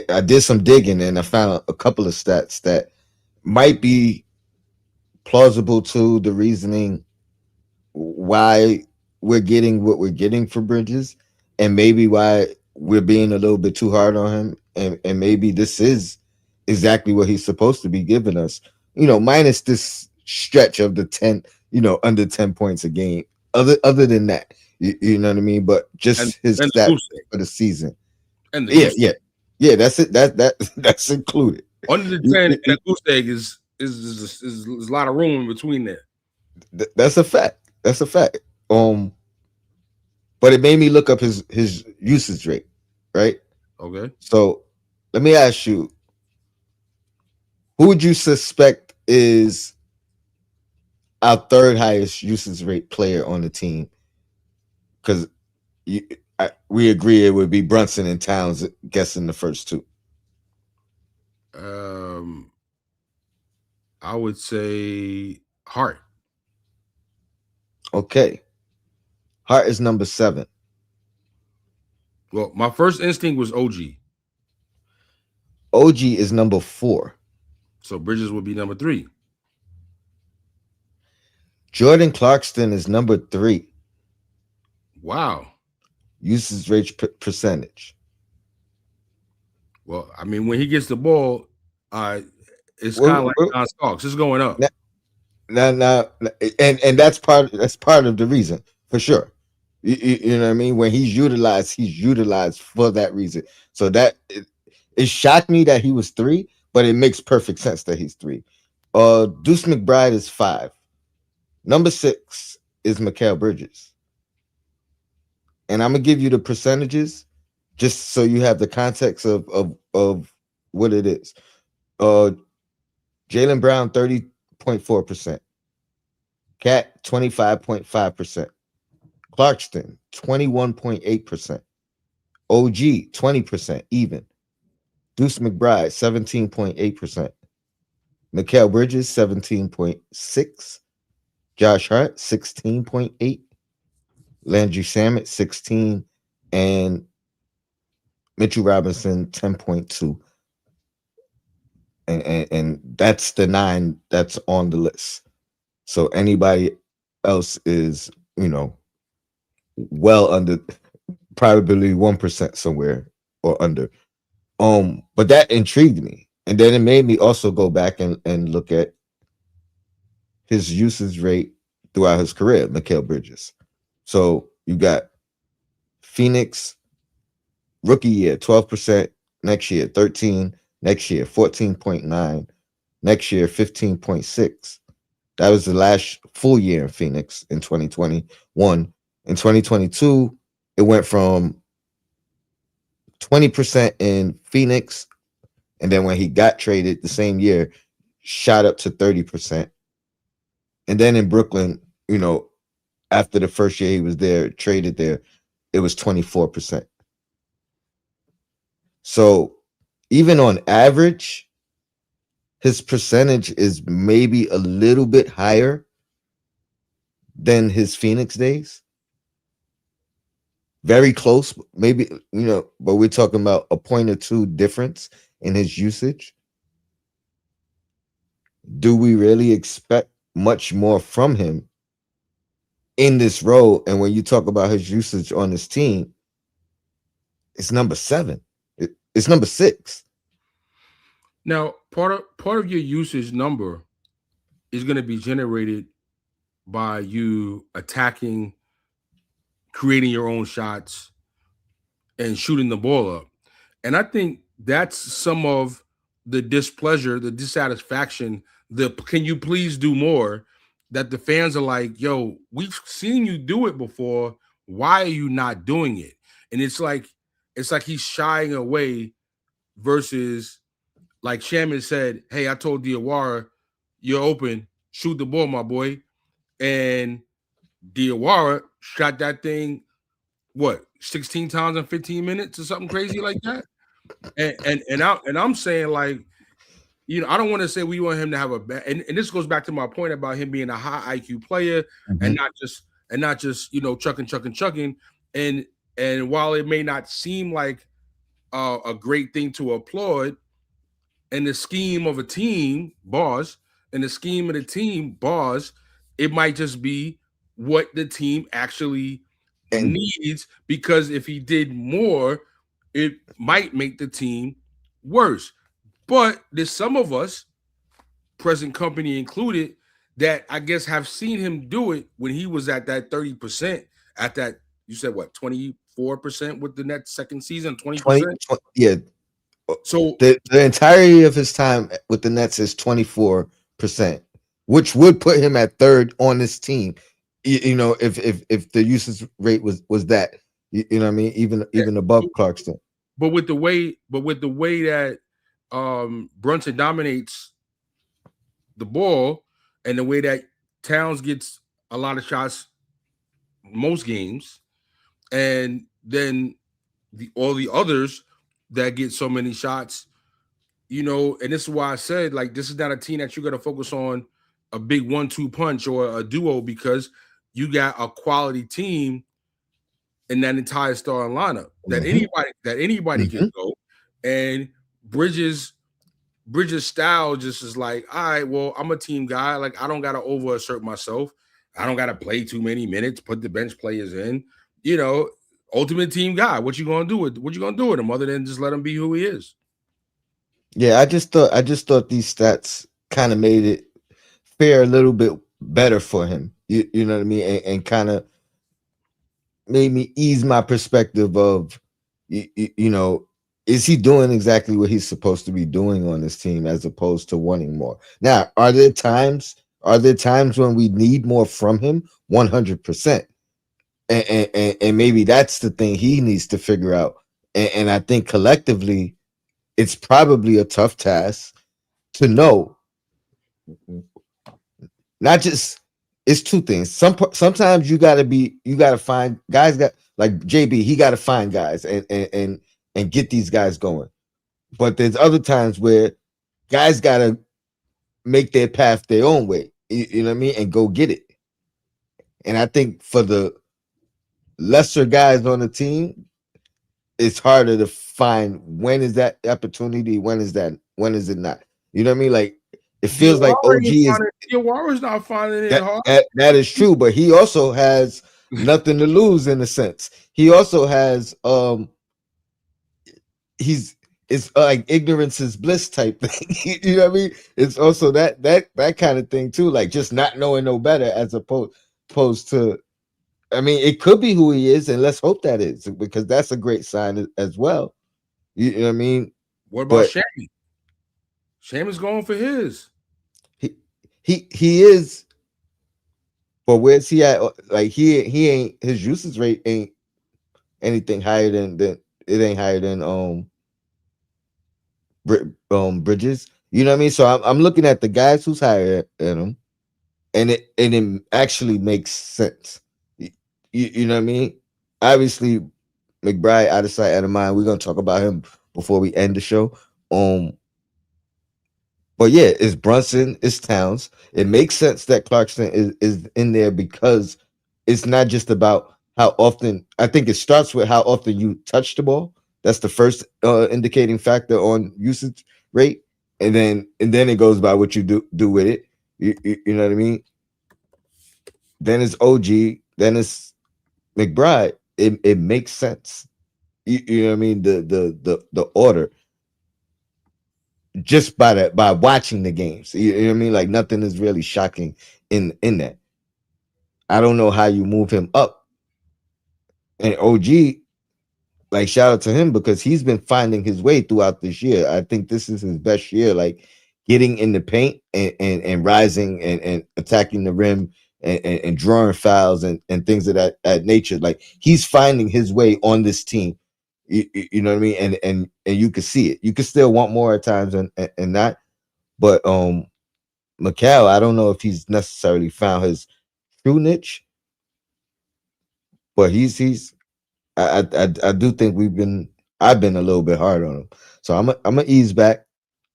S1: I did some digging and I found a couple of stats that might be plausible to the reasoning why we're getting what we're getting for Bridges, and maybe why we're being a little bit too hard on him, and maybe this is exactly what he's supposed to be giving us, you know, minus this stretch of the 10, you know, under 10 points a game. Other than that, you know what I mean? But just his stats for the season.
S2: And the
S1: yeah, that's it. That's included.
S2: Under the 10 and a goose egg is a lot of room in between there.
S1: That's a fact. That's a fact. But it made me look up his usage rate, right?
S2: Okay.
S1: So let me ask you, who would you suspect is our third highest usage rate player on the team? Because we agree it would be Brunson and Towns guessing the first two.
S2: I would say Hart.
S1: Okay. Hart is number 7.
S2: Well, my first instinct was OG.
S1: OG is number 4.
S2: So Bridges would be number 3.
S1: Jordan Clarkson is number 3.
S2: Wow.
S1: Usage rate percentage.
S2: Well, I mean, when he gets the ball, it's kind of like John Starks. It's going up.
S1: Now, and that's part of the reason for sure. You know what I mean? When he's utilized for that reason. So that it shocked me that he was 3, but it makes perfect sense that he's 3. Deuce McBride is 5. Number 6 is Mikal Bridges. And I'm gonna give you the percentages just so you have the context of what it is. Jaylen Brown 30.4%. Cat 25.5%. Clarkson 21.8%. OG 20% even. Deuce McBride 17.8%. Mikal Bridges 17.6%. Josh Hart 16.8%. Landry Shamet 16%, and Mitchell Robinson 10.2%. And that's the 9 that's on the list. So anybody else is, well under, probably 1% somewhere or under. But that intrigued me. And then it made me also go back and look at his usage rate throughout his career, Mikal Bridges. So you got Phoenix rookie year 12%, next year 13%, next year 14.9%, next year 15.6%. That was the last full year in Phoenix in 2021. In 2022, it went from 20% in Phoenix, and then when he got traded the same year, shot up to 30%. And then in Brooklyn, after the first year he was there, traded there, it was 24%. So even on average, his percentage is maybe a little bit higher than his Phoenix days. Very close, maybe, but we're talking about a point or 2 difference in his usage. Do we really expect much more from him in this role? And when you talk about his usage on this team, it's number 7. It's number 6.
S2: Now, part of your usage number is going to be generated by you attacking, creating your own shots, and shooting the ball up. And I think that's some of the displeasure, the dissatisfaction, the can you please do more, that the fans are like, yo, we've seen you do it before. Why are you not doing it? And it's like he's shying away versus, like Shaman said, hey, I told Diawara, you're open, shoot the ball, my boy. And Diawara shot that thing, 16 times in 15 minutes or something crazy like that. And I'm saying, like, I don't want to say we want him to have a bad, and this goes back to my point about him being a high IQ player, and not just chucking. And while it may not seem like a great thing to applaud in the scheme of a team, boss, it might just be what the team actually needs, because if he did more, it might make the team worse. But there's some of us, present company included, that I guess have seen him do it when he was at that 30%, at that, you said what, 24% with the Nets second season, 20%?
S1: Yeah. So the entirety of his time with the Nets is 24%, which would put him at 3rd on this team. If the usage rate was that, you know what I mean, even above Clarkson.
S2: But with the way that Brunson dominates the ball, and the way that Towns gets a lot of shots most games, and then all the others that get so many shots, and this is why I said, like, this is not a team that you're going to focus on a big 1-2 punch or a duo, because you got a quality team in that entire starting lineup that
S1: Mhm.
S2: anybody could
S1: Mhm.
S2: go, and Bridges style just is like, all right, well, I'm a team guy. Like, I don't got to over assert myself. I don't got to play too many minutes. Put the bench players in. You know, ultimate team guy. What you gonna do with him other than just let him be who he is?
S1: Yeah, I just thought these stats kind of made it fare a little bit better for him. You know what I mean? And kind of made me ease my perspective of you know, is he doing exactly what he's supposed to be doing on this team as opposed to wanting more? Now, are there times when we need more from him? 100%. And maybe that's the thing he needs to figure out. And I think collectively, it's probably a tough task to know. Not just it's two things. Sometimes you gotta find guys got like JB. He got to find guys and get these guys going. But there's other times where guys got to make their path their own way. You know what I mean, and go get it. And I think for the lesser guys on the team, it's harder to find when is that opportunity, when is it not. You know what I mean? Like it feels like OG is
S2: Diawara's not finding it
S1: that
S2: hard.
S1: that is true, but he also has nothing to lose in a sense. He also has he's it's like ignorance is bliss type thing. You know what I mean? It's also that kind of thing too, like just not knowing no better as opposed to I mean, it could be who he is, and let's hope that is because that's a great sign as well. You know what I mean?
S2: What about
S1: But
S2: Shammy? Shammy's going for his.
S1: he he is, but where's he at? Like he ain't his usage rate ain't anything higher than it ain't higher than Bridges. You know what I mean? So I'm looking at the guys who's higher than him, and it actually makes sense. You know what I mean? Obviously, McBride out of sight, out of mind. We're gonna talk about him before we end the show. Um, but yeah, it's Brunson, it's Towns. It makes sense that Clarkson is in there because it's not just about how often. I think it starts with how often you touch the ball. That's the first indicating factor on usage rate, and then it goes by what you do with it. You know what I mean? Then it's OG. Then it's McBride. It makes sense. You know what I mean? The order just by watching the games. You know what I mean? Like nothing is really shocking in that. I don't know how you move him up. And OG, like shout out to him because he's been finding his way throughout this year. I think this is his best year, like getting in the paint and rising and attacking the rim and drawing fouls and things of that nature. Like he's finding his way on this team. You know what I mean? And you can see it. You can still want more at times and not. But Macau, I don't know if he's necessarily found his true niche, but he's I do think I've been a little bit hard on him. So I'm gonna ease back.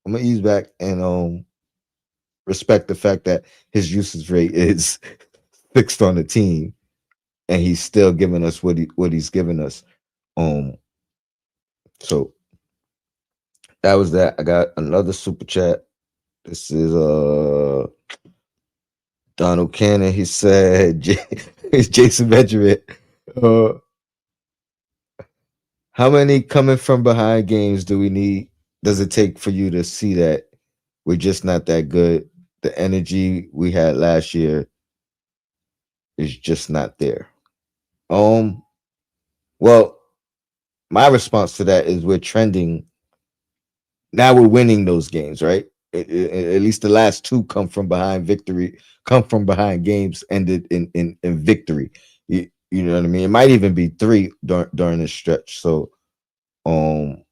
S1: I'm gonna ease back and respect the fact that his usage rate is fixed on the team and he's still giving us what he's giving us. Um so that was that. I got another super chat. This is Donald Cannon. He said it's Jason Benjamin. Uh How many coming from behind games do we need? Does it take for you to see that we're just not that good? The energy we had last year is just not there. Um, well, my response to that is we're trending now. We're winning those games, right? At least the last two come from behind games ended in victory. You know what I mean? It might even be three during this stretch. So, um,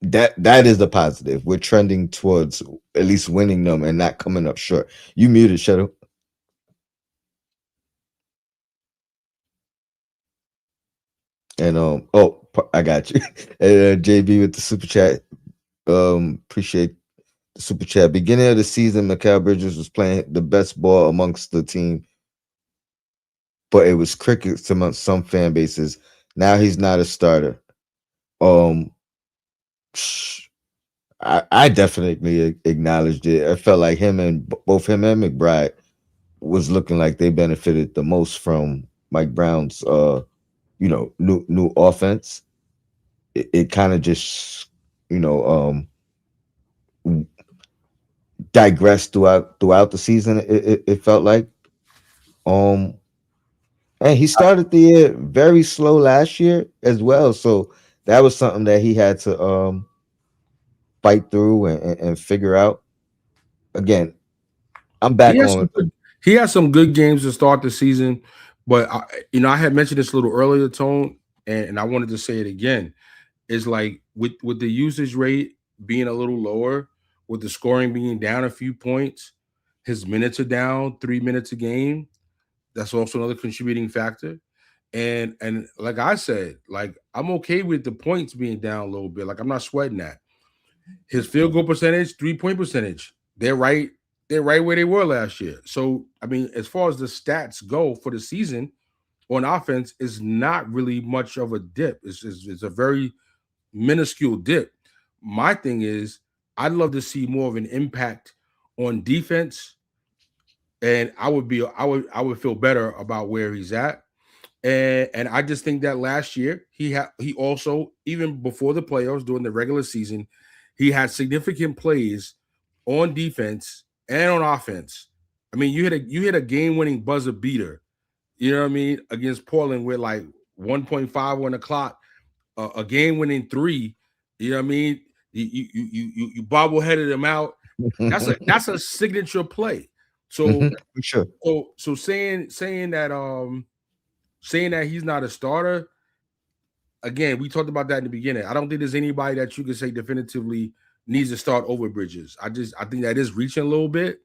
S1: that is a positive. We're trending towards at least winning them and not coming up short. You muted, Shadow. And I got you. And JB with the super chat. Appreciate the super chat. Beginning of the season, Mikal Bridges was playing the best ball amongst the team. but it was crickets among some fan bases. Now he's not a starter. Um, I definitely acknowledged it. I felt like both him and McBride was looking like they benefited the most from Mike Brown's new offense. It kind of just you know digressed throughout the season. It felt like um and he started the year very slow last year as well. So that was something that he had to fight through and figure out. Again, I'm
S2: He
S1: back
S2: has some
S1: on.
S2: good, he has some good games to start the season, but I had mentioned this a little earlier, Tone, and I wanted to say it again. Is like with the usage rate being a little lower, with the scoring being down a few points, his minutes are down 3 minutes a game. That's also another contributing factor. And like I said, like I'm okay with the points being down a little bit. Like I'm not sweating that. His field goal percentage, 3 point percentage, they're right where they were last year. So I mean, as far as the stats go for the season on offense, is not really much of a dip. It's a very minuscule dip. My thing is, I'd love to see more of an impact on defense, and I would feel better about where he's at. And I just think that last year he also, even before the playoffs during the regular season, he had significant plays on defense and on offense. I mean, you hit a game winning buzzer beater. You know what I mean, against Portland with like 1.5 on the clock, a game winning three. You know what I mean? You bobble headed him out. That's a signature play. So
S1: For sure.
S2: saying that he's not a starter, again, we talked about that in the beginning. I don't think there's anybody that you can say definitively needs to start over Bridges. I think that is reaching a little bit,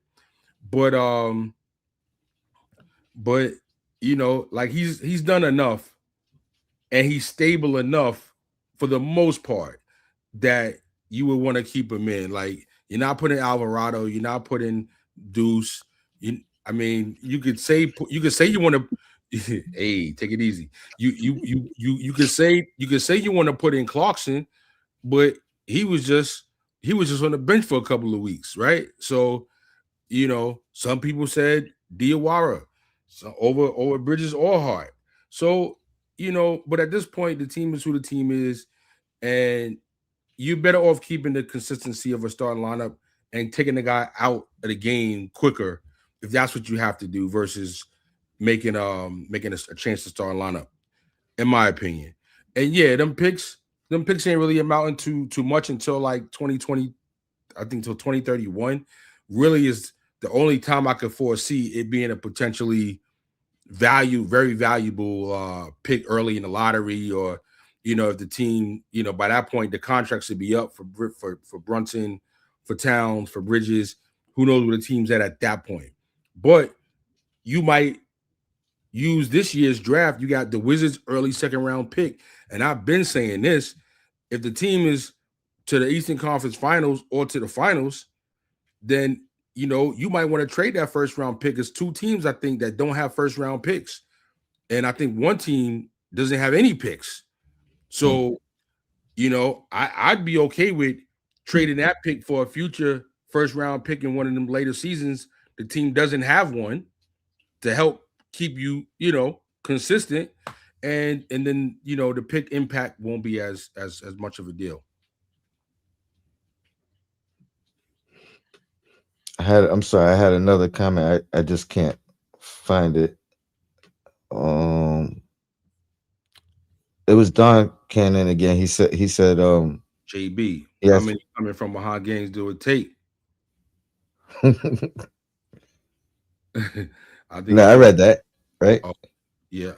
S2: but but like he's done enough and he's stable enough for the most part that you would want to keep him in. Like you're not putting Alvarado, you're not putting Deuce. I mean, you could say you want to. Hey, take it easy. You could say you want to put in Clarkson, but he was just on the bench for a couple of weeks, right? So some people said Diawara, so over Bridges or Hart. So but at this point, the team is who the team is, and you're better off keeping the consistency of a starting lineup and taking the guy out of the game quicker if that's what you have to do versus making a chance to start a lineup, in my opinion. And yeah, them picks ain't really amounting to too much until like 2020, I think till 2031. Really is the only time I could foresee it being a potentially very valuable pick early in the lottery, or if the team, by that point the contracts should be up for Brunson, for Towns, for Bridges. Who knows where the team's at that point? But you might use this year's draft. You got the Wizards early second round pick, and I've been saying this: if the team is to the Eastern Conference Finals or to the finals, then you might want to trade that first round pick. It's two teams I think that don't have first round picks, and I think one team doesn't have any picks. So I'd be okay with trading that pick for a future first round pick in one of them later seasons. The team doesn't have one to help keep consistent, and then the pick impact won't be as much of a deal.
S1: I'm sorry, I had another comment. I just can't find it. Um, it was Don Cannon again. He said
S2: JB, how
S1: yes.
S2: many coming from behind games do it take? I think
S1: No,
S2: it's
S1: I
S2: your.
S1: read that. Right?
S2: Oh, yeah,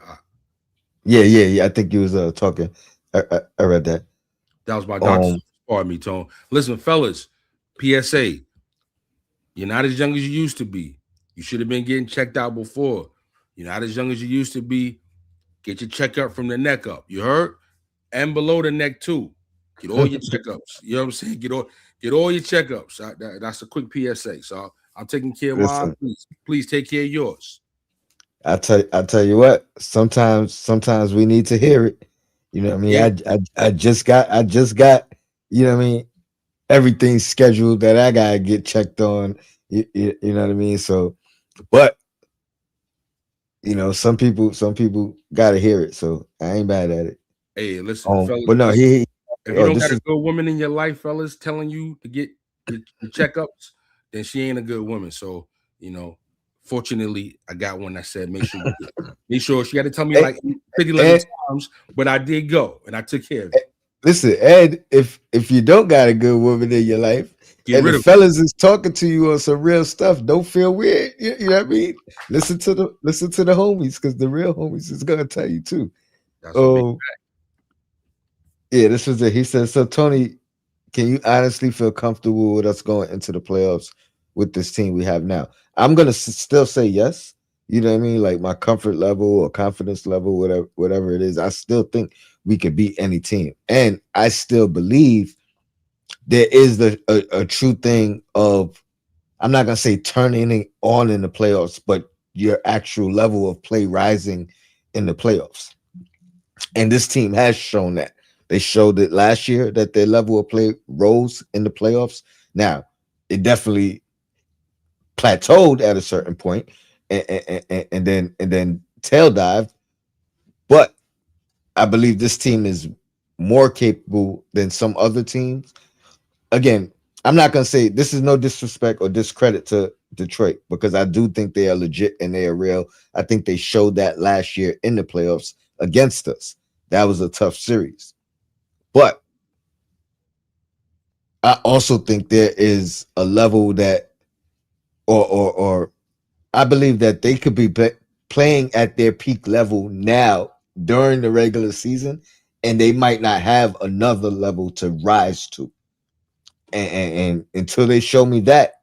S1: Yeah. I think he was talking. I read that.
S2: that was my doctor's.
S1: Um,
S2: Pardon me, Tone. Listen, fellas, PSA, you're not as young as you used to be. You should have been getting checked out before. You're not as young as you used to be. Get your checkup from the neck up. You heard? And below the neck too. Get all your checkups. You know what I'm saying? Get all your checkups. That's a quick PSA. So I'm taking care of mine.
S1: listen,
S2: Please take care of yours.
S1: I tell you what. Sometimes we need to hear it. You know what I mean?
S2: Yeah.
S1: I just got. You know what I mean? Everything scheduled that I gotta get checked on. You know what I mean? So, but some people gotta hear it. So I ain't mad at it.
S2: Hey, listen, fellas.
S1: But no, he
S2: If you
S1: oh,
S2: don't
S1: this
S2: got a
S1: is
S2: good woman in your life, fellas, telling you to get your checkups, then she ain't a good woman. So, fortunately, I got one that said make sure she had to tell me
S1: and,
S2: like 50, 11
S1: and
S2: times, but I did go and I took care of it.
S1: listen, Ed, if you don't got a good woman in your life
S2: Get
S1: and the
S2: rid of
S1: fellas is talking to you on some real stuff, don't feel weird. You know what I mean? Listen to the homies, because the real homies is gonna tell you too.
S2: that's a big
S1: Oh, yeah, this was it. He said, so Tony, can you honestly feel comfortable with us going into the playoffs with this team we have now? I'm gonna still say yes. You know what I mean? Like my comfort level or confidence level, whatever it is, I still think we could beat any team, and I still believe there is a true thing of, I'm not gonna say turning it on in the playoffs, but your actual level of play rising in the playoffs. And this team has shown that. They showed it last year that their level of play rose in the playoffs. Now, it definitely plateaued at a certain point, and then tail dived. But I believe this team is more capable than some other teams. Again, I'm not gonna say, this is no disrespect or discredit to Detroit, because I do think they are legit and they are real. I think they showed that last year in the playoffs against us. That was a tough series. But I also think there is a level that, or I believe that they could be playing at their peak level now during the regular season, and they might not have another level to rise to. And until they show me that,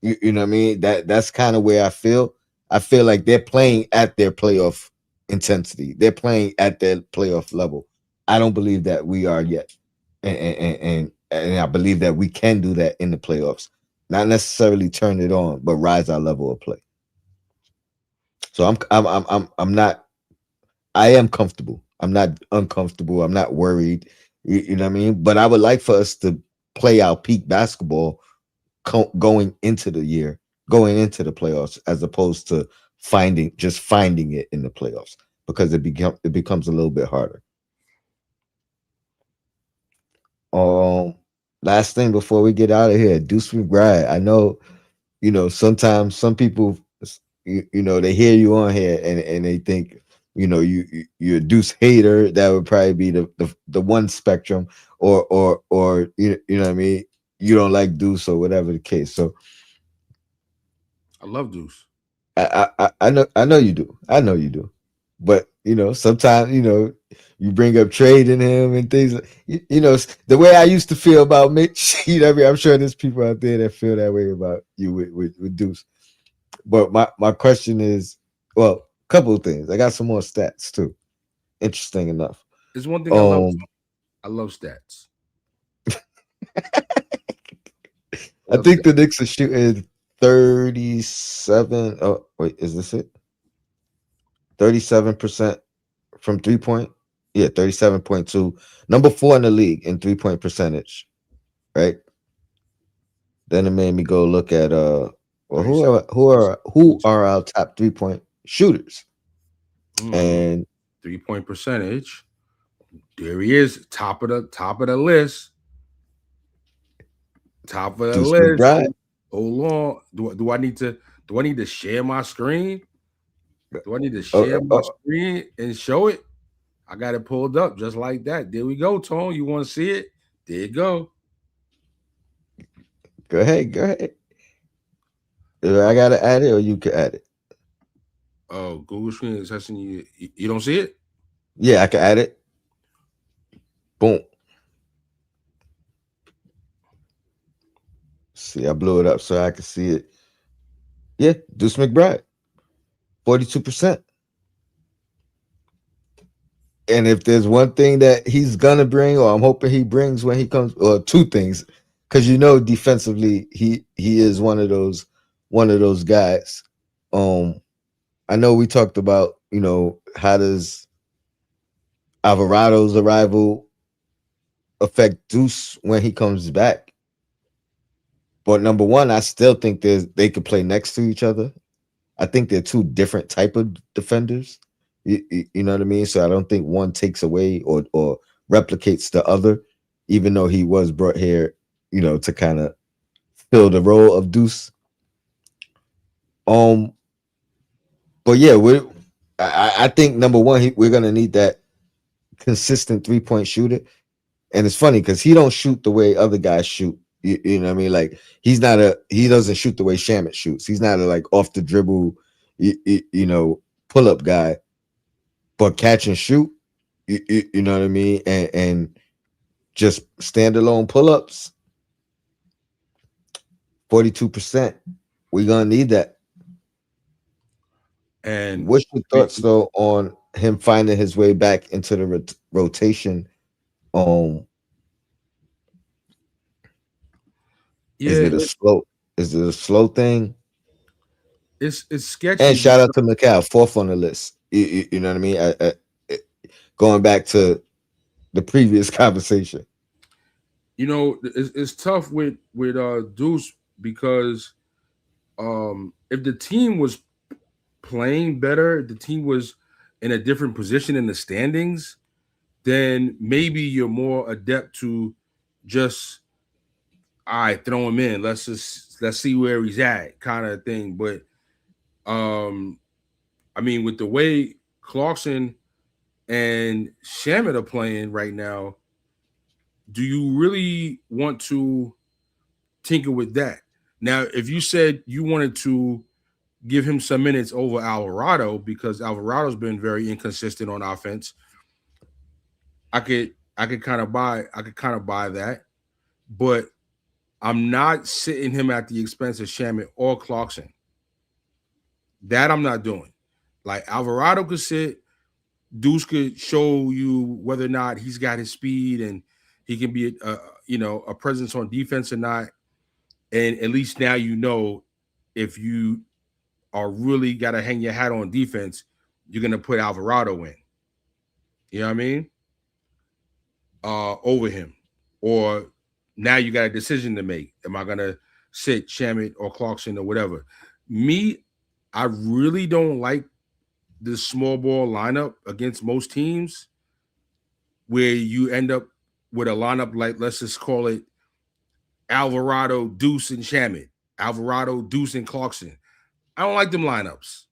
S1: you know what I mean? That's kind of where I feel. I feel like they're playing at their playoff intensity. They're playing at their playoff level. I don't believe that we are yet, and I believe that we can do that in the playoffs. Not necessarily turn it on, but rise our level of play. So I'm not. I am comfortable. I'm not uncomfortable. I'm not worried. You know what I mean? But I would like for us to play our peak basketball going into the year, going into the playoffs, as opposed to finding it in the playoffs, because it becomes a little bit harder. Um, Last thing before we get out of here, Deuce McBride. I know, sometimes some people, they hear you on here and they think, you're a Deuce hater. That would probably be the one spectrum, or you know what I mean. You don't like Deuce or whatever the case. So
S2: I love Deuce.
S1: I know you do. I know you do. But sometimes you bring up trading him and things. The way I used to feel about Mitch. I'm sure there's people out there that feel that way about you with Deuce. But my question is, well, a couple of things. I got some more stats too. Interesting enough.
S2: There's one thing I love.
S1: Um,
S2: I love stats.
S1: I think the Knicks are shooting 37. Oh, wait, is this it? 37% from 3 point. Yeah, 37.2. Number 4 in the league in 3 point percentage. Right. Then it made me go look at well, who are our top 3 point shooters? And
S2: 3 point percentage. There he is, top of the list. Top of the
S1: Deuce
S2: list.
S1: McBride.
S2: Hold on. Do I need to share my screen? Do I need to
S1: Oh,
S2: share my screen and show it? I got it pulled up just like that. There we go, Tone. You want to see it? There you go.
S1: Go ahead. I gotta add it, or you can add it.
S2: Oh, Google screen is testing you. You don't see it?
S1: Yeah, I can add it. Boom. See, I blew it up so I can see it. Yeah, Deuce McBride, 42%. And if there's one thing that he's gonna bring, or I'm hoping he brings when he comes, or two things, because defensively he is one of those guys. Um, I know we talked about, how does Alvarado's arrival affect Deuce when he comes back? But number one, I still think they could play next to each other. I think they're two different type of defenders. You know what I mean? So I don't think one takes away or replicates the other, even though he was brought here, to kind of fill the role of Deuce. Um, but yeah, I think number one, we're gonna need that consistent 3-point shooter. And it's funny because he don't shoot the way other guys shoot. You know what I mean? Like he doesn't shoot the way Shamit shoots. He's not a like off the dribble, pull up guy, but catch and shoot. You know what I mean? And just standalone pull ups, 42%. We're gonna need that.
S2: And
S1: What's your thoughts though on him finding his way back into the rotation? Um, is
S2: yeah,
S1: it a slow? Is it a slow thing?
S2: it's sketchy.
S1: And shout out to Macau, fourth on the list. You know what I mean? Going back to the previous conversation.
S2: It's tough with Deuce because if the team was playing better, the team was in a different position in the standings, then maybe you're more adept to just all right, throw him in. Let's see where he's at, kind of thing. But I mean, with the way Clarkson and Shamit are playing right now, do you really want to tinker with that? Now, if you said you wanted to give him some minutes over Alvarado because Alvarado's been very inconsistent on offense, I could kind of buy that, but I'm not sitting him at the expense of Shamit or Clarkson. That I'm not doing. Like Alvarado could sit, Deuce could show you whether or not he's got his speed and he can be a presence on defense or not. And at least now if you are really got to hang your hat on defense, you're gonna put Alvarado in. You know what I mean? Over him, or now you got a decision to make. Am I gonna sit Shamit or Clarkson or whatever? Me, I really don't like this small ball lineup against most teams, where you end up with a lineup like, let's just call it Alvarado, Deuce, and Shamit, Alvarado, Deuce, and Clarkson. I don't like them lineups.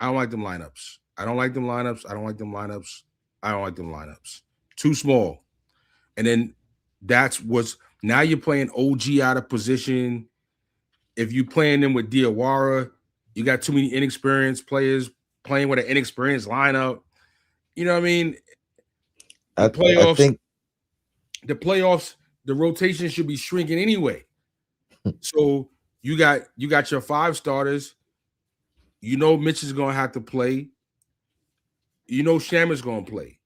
S2: I don't like them lineups. I don't like them lineups. I don't like them lineups. I don't like them lineups. Too small. And then now you're playing OG out of position. If you're playing them with Diawara, you got too many inexperienced players playing with an inexperienced lineup. You know what I mean?
S1: I think
S2: the playoffs, the rotation should be shrinking anyway. So you got your 5 starters. Mitch is gonna have to play. Shamit's gonna play.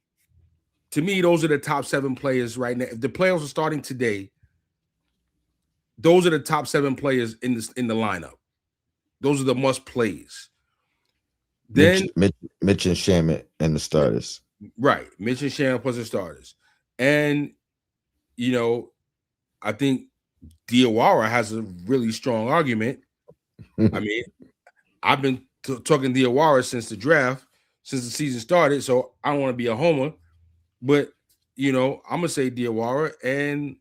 S2: To me, those are the top 7 players right now. If the playoffs are starting today, those are the top 7 players in the lineup. Those are the must plays. Then
S1: Mitch and Shamit and the starters.
S2: Right. Mitch and Shamit plus the starters. And I think Diawara has a really strong argument. I mean, I've been talking Diawara since the draft, since the season started, so I don't want to be a homer. But I'm gonna say Diawara and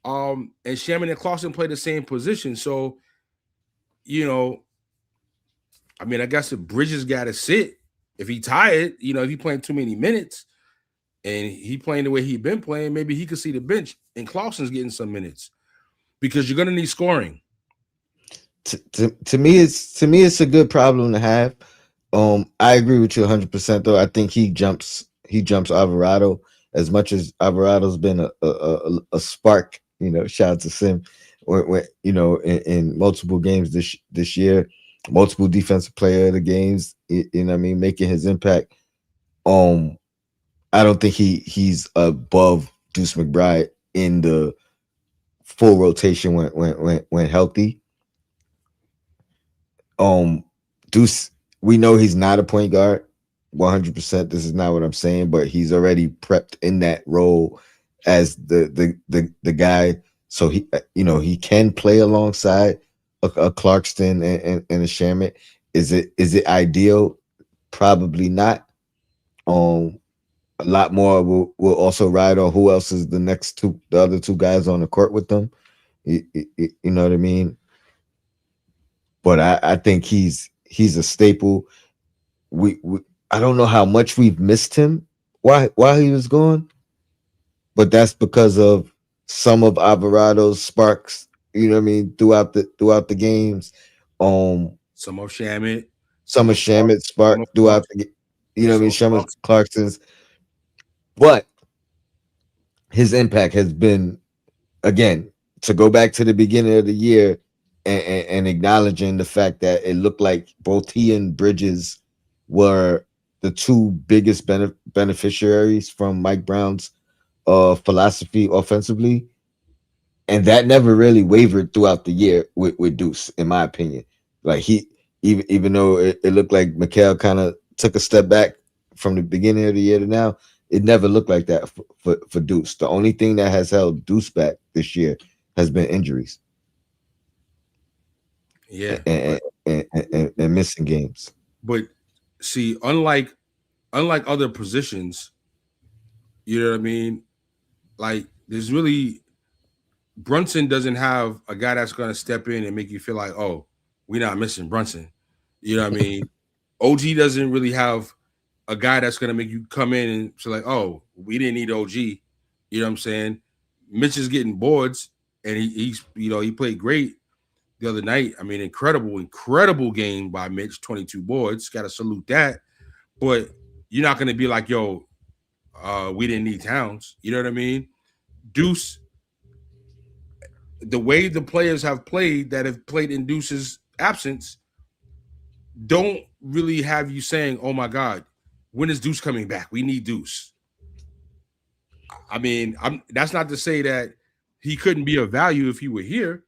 S2: Shamit and Clarkson play the same position. So, I mean, I guess if Bridges got to sit, if he tired, if he playing too many minutes and he playing the way he been playing, maybe he could see the bench and Clarkson's getting some minutes because you're gonna need scoring.
S1: To me, it's a good problem to have. I agree with you 100%. Though I think he jumps Alvarado as much as Alvarado's been a spark. Shout out to Sim, when in multiple games this year, multiple defensive player of the games. I mean, making his impact. I don't think he's above Deuce McBride in the full rotation when healthy. Deuce, we know he's not a point guard 100%. This is not what I'm saying, but he's already prepped in that role as the guy. So he, he can play alongside a Clarkson and a Shamit. Is it ideal? Probably not. Um, a lot more will also ride on who else is the other two guys on the court with them. You know what I mean? But I think he's a staple. We I don't know how much we've missed him while he was gone, but that's because of some of Alvarado's sparks. You know what I mean throughout the games.
S2: Some of Shamit,
S1: Some
S2: some
S1: of
S2: of Clark,
S1: Shamit's
S2: some
S1: spark
S2: of
S1: throughout
S2: Clarkson,
S1: you know what I
S2: some
S1: mean.
S2: of
S1: Shamit's
S2: Clarkson.
S1: Clarkson's, but his impact has been, again, to go back to the beginning of the year and acknowledging the fact that it looked like both he and Bridges were the two biggest beneficiaries from Mike Brown's philosophy offensively, and that never really wavered throughout the year with Deuce, in my opinion. Like he, even though it looked like Mikal kind of took a step back from the beginning of the year to now, it never looked like that for Deuce. The only thing that has held Deuce back this year has been injuries
S2: Yeah,
S1: and missing games.
S2: but see, unlike other positions, you know what I mean. Like, there's really Brunson doesn't have a guy that's going to step in and make you feel like, oh, we're not missing Brunson. You know what I mean? OG doesn't really have a guy that's going to make you come in and feel like, oh, we didn't need OG. You know what I'm saying? Mitch is getting boards, and he's he played great the other night. I mean, incredible game by Mitch, 22 boards. Got to salute that. But you're not going to be like, yo, we didn't need Towns. You know what I mean? Deuce, the way the players have played that have played in Deuce's absence, don't really have you saying, "Oh my God, when is Deuce coming back? We need Deuce." I mean, that's not to say that he couldn't be of value if he were here,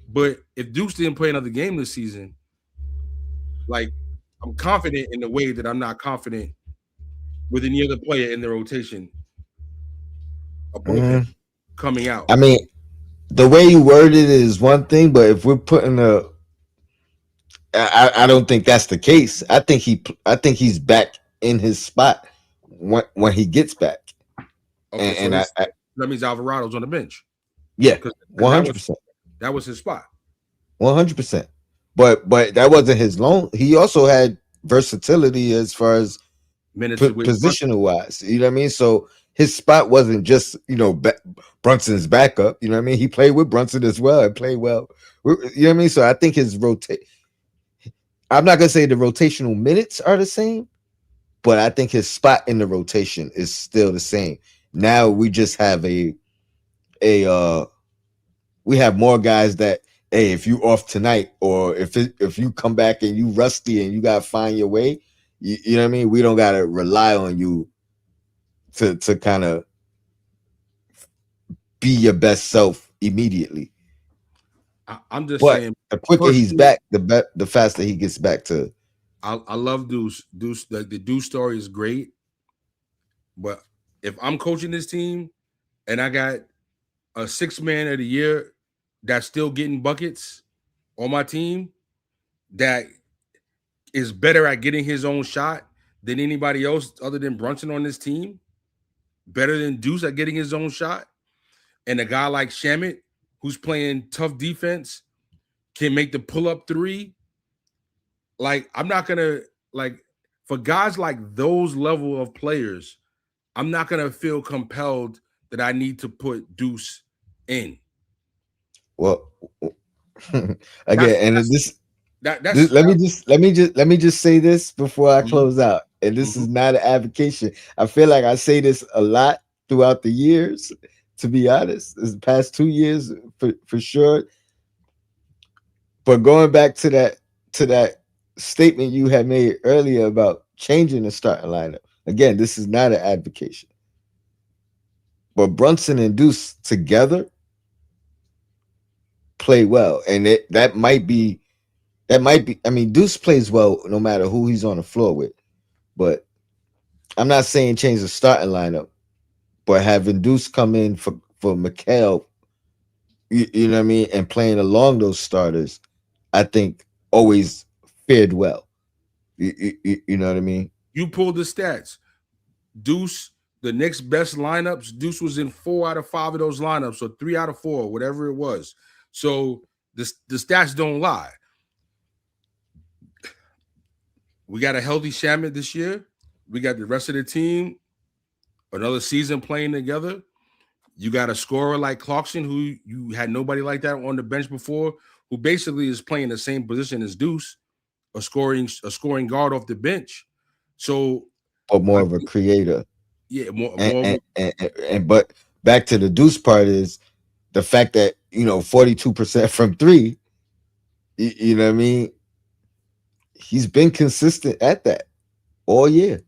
S2: but if Deuce didn't play another game this season, like I'm confident in the way that I'm not confident with any other player in the rotation above him
S1: Mm,
S2: coming out.
S1: I mean, the way you worded it is one thing, but if we're putting I don't think that's the case. I think he's back in his spot when he gets back,
S2: Okay, so
S1: and
S2: that means Alvarado's on the bench
S1: yeah,
S2: because
S1: 100%,
S2: that was his spot.
S1: 100%. But that wasn't his lone. He also had versatility as far as
S2: Minutes with
S1: positional wise. You know what I mean? So his spot wasn't just Brunson's backup. You know what I mean? He played with Brunson as well and played well. You know what I mean? So I think his rotate. I'm not gonna say the rotational minutes are the same, but I think his spot in the rotation is still the same. Now we just have a we have more guys that, hey, if you off tonight, or if you come back and you rusty and you gotta find your way, you know what I mean? We don't gotta rely on you to kind of be your best self immediately.
S2: I'm just
S1: But
S2: saying,
S1: the quicker he's
S2: personally,
S1: back, the faster he gets back to.
S2: I love Deuce. Deuce, the Deuce story is great, but if I'm coaching this team and I got a 6-man of the year that's still getting buckets on my team, that is better at getting his own shot than anybody else other than Brunson on this team, better than Deuce at getting his own shot, and a guy like Shamit, who's playing tough defense, can make the pull-up three. Like, I'm not gonna, like, for guys like those level of players, I'm not gonna feel compelled that I need to put Deuce in.
S1: Well,
S2: That's
S1: again, and this
S2: that's
S1: let me just say this before I
S2: mhm,
S1: close out. And this
S2: mhm.
S1: is not an advocation. I feel like I say this a lot throughout the years, to be honest. This past 2 years for sure. But going back to that statement you had made earlier about changing the starting lineup. Again, this is not an advocation. But Brunson and Deuce together play well. And that might be That might be. I mean, Deuce plays well no matter who he's on the floor with. But I'm not saying change the starting lineup. But having Deuce come in for Mikal, you know what I mean, and playing along those starters, I think always fared well. You know what I mean?
S2: You pulled the stats. Deuce, the Knicks' best lineups, Deuce was in 4 out of 5 of those lineups, or 3 out of 4, whatever it was. So the stats don't lie. We got a healthy Shamet this year. We got the rest of the team, another season playing together. You got a scorer like Clarkson, who you had nobody like that on the bench before, who basically is playing the same position as Deuce, a scoring guard off the bench. So,
S1: Or more of a creator.
S2: yeah,
S1: And,
S2: more
S1: but back to the Deuce part is the fact that 42% from three. You know what I mean? He's been consistent at that all year,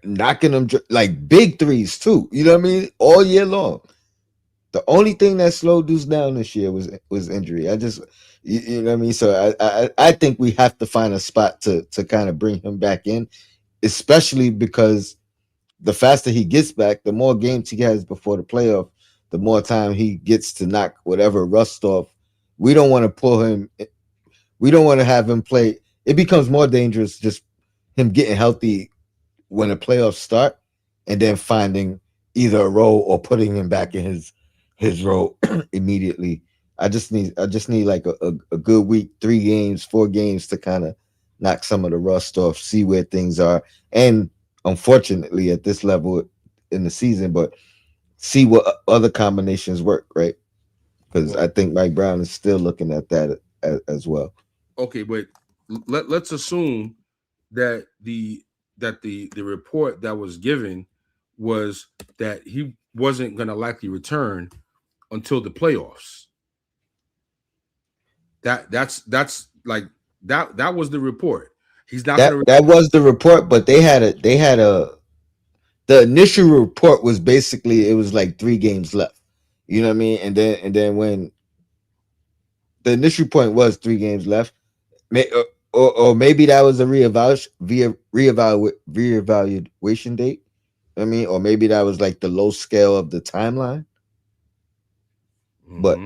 S1: knocking them like big threes too. You know what I mean? All year long. The only thing that slowed Deuce down this year was injury. I just, you know what I mean. So I think we have to find a spot to kind of bring him back in, especially because the faster he gets back, the more games he has before the playoff, the more time he gets to knock whatever rust off. We don't want to pull him. We don't want to have him play. It becomes more dangerous just him getting healthy when the playoffs start, and then finding either a role or putting him back in his role immediately. I just need like a good week, 3 games, 4 games to kind of knock some of the rust off, see where things are, and unfortunately at this level in the season, but see what other combinations work, right? Because I think Mike Brown is still looking at that as well.
S2: Okay, but let's assume that the report that was given was that he wasn't going to likely return until the playoffs. That's like that was the report. He's not going to.
S1: That was the report, but they had a the initial report was basically it was like 3 games left. You know what I mean? And then when the initial point was 3 games left, or maybe that was a reevaluation date. I mean, or maybe that was like the low scale of the timeline. But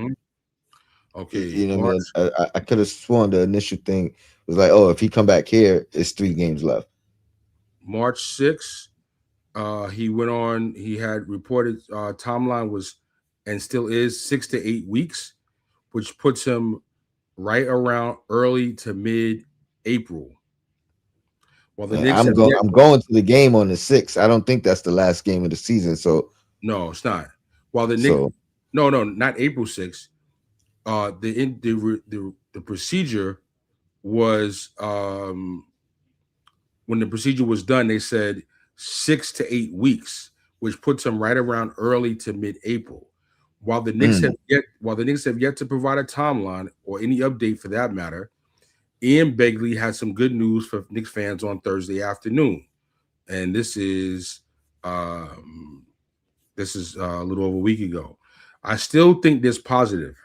S2: Okay,
S1: you know what I mean? I could have sworn the initial thing was like, oh, if he come back here, it's 3 games left.
S2: March 6th, he went on. He had reported timeline was and still is 6 to 8 weeks, which puts him right around early to mid April. Well, the Knicks
S1: I'm going to the game on the 6th. I don't think that's the last game of the season. So
S2: no, it's not. While the Knicks,
S1: so
S2: no, not April 6th. The procedure was when the procedure was done, they said 6 to 8 weeks, which puts them right around early to mid-April. While the Knicks have yet to provide a timeline or any update for that matter, Ian Begley had some good news for Knicks fans on Thursday afternoon, and this is a little over a week ago. I still think there's positive.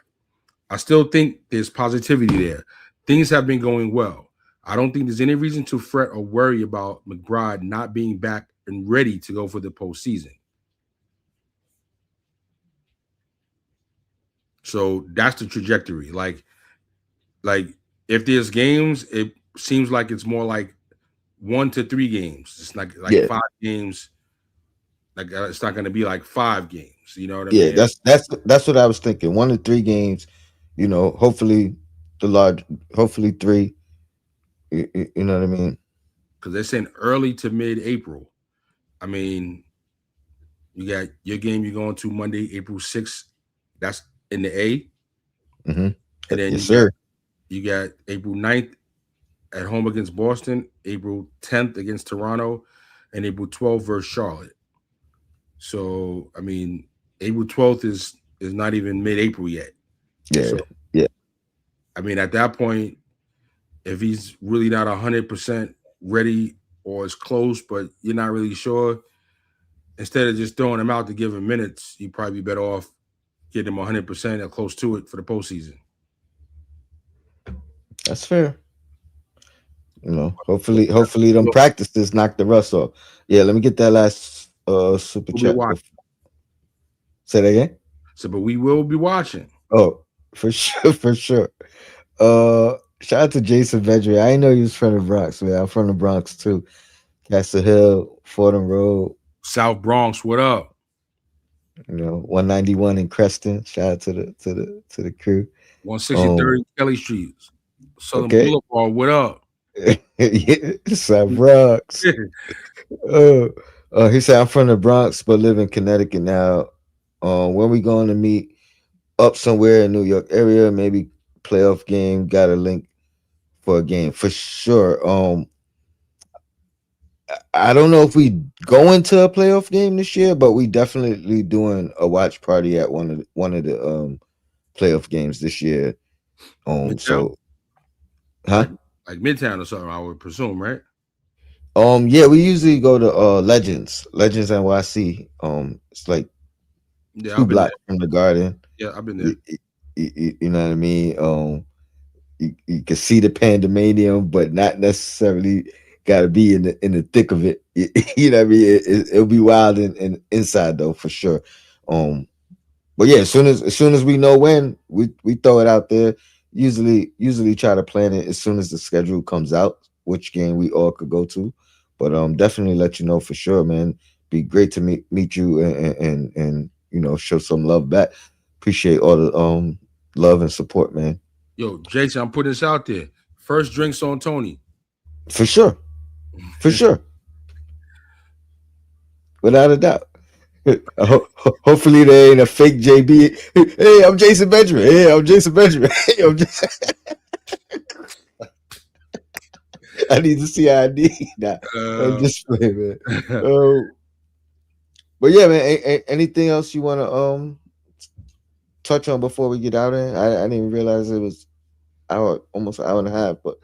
S2: I still think there's positivity there. Things have been going well. I don't think there's any reason to fret or worry about McBride not being back and ready to go for the postseason. So that's the trajectory. Like if there's games, it seems like it's more like 1 to 3 games. It's like 5 games. Like it's not going to be like 5 games. You know what I mean?
S1: That's what I was thinking. 1 to 3 games. Hopefully hopefully 3. You know what I mean?
S2: Because they're saying early to mid-April. I mean, you got your game you're going to Monday, April 6th. That's in the A.
S1: Mm-hmm.
S2: And then you got April 9th at home against Boston, April 10th against Toronto, and April 12th versus Charlotte. So, I mean, April 12th is not even mid-April yet.
S1: Yeah.
S2: So,
S1: yeah.
S2: I mean, at that point, if he's really not 100% ready or is close, but you're not really sure, instead of just throwing him out to give him minutes, you'd probably be better off getting him 100% or close to it for the postseason.
S1: That's fair. Hopefully them practices knock the rust off. Yeah, let me get that last super
S2: We'll be
S1: chat.
S2: watching.
S1: Say that again.
S2: So, but we will be watching.
S1: Oh, for sure, for sure. Shout out to Jason Vedri. I didn't know he was from the Bronx, man. I'm from the Bronx too. Castle Hill, Fordham Road,
S2: South Bronx, what up?
S1: 191 in Creston. Shout out to the crew.
S2: 163rd Kelly Street, Southern
S1: Okay.
S2: Boulevard, what up?
S1: Yeah, South Bronx. Uh, he said I'm from the Bronx but live in Connecticut now. When we going to meet up somewhere in New York area, maybe playoff game, got a link for a game for sure. I don't know if we go into a playoff game this year, but we definitely doing a watch party at one of the playoff games this year.
S2: Midtown?
S1: So huh?
S2: Like Midtown or something, I would presume, right?
S1: Yeah, we usually go to Legends NYC. It's like
S2: Yeah,
S1: two
S2: I've been there.
S1: blocks from the Garden.
S2: Yeah, I've been there.
S1: You know what I mean? You can see the pandemonium, but not necessarily got to be in the thick of it. You know what I mean? It'll be wild and inside though for sure. But yeah, as soon as we know when, we throw it out there. Usually try to plan it as soon as the schedule comes out, which game we all could go to. But definitely let you know for sure, man. Be great to meet you and show some love back. Appreciate all the love and support, man.
S2: Yo, Jason, I'm putting this out there. First drinks on Tony.
S1: For sure. For sure. Without a doubt. Hopefully there ain't a fake JB. Hey, I'm Jason Benjamin. Hey, I'm Jason Benjamin. Hey, I need to see ID. Nah, I'm just playing, man. But yeah, man. Anything else you want to touch on before we get out of? I didn't even realize it was almost an hour and a half. But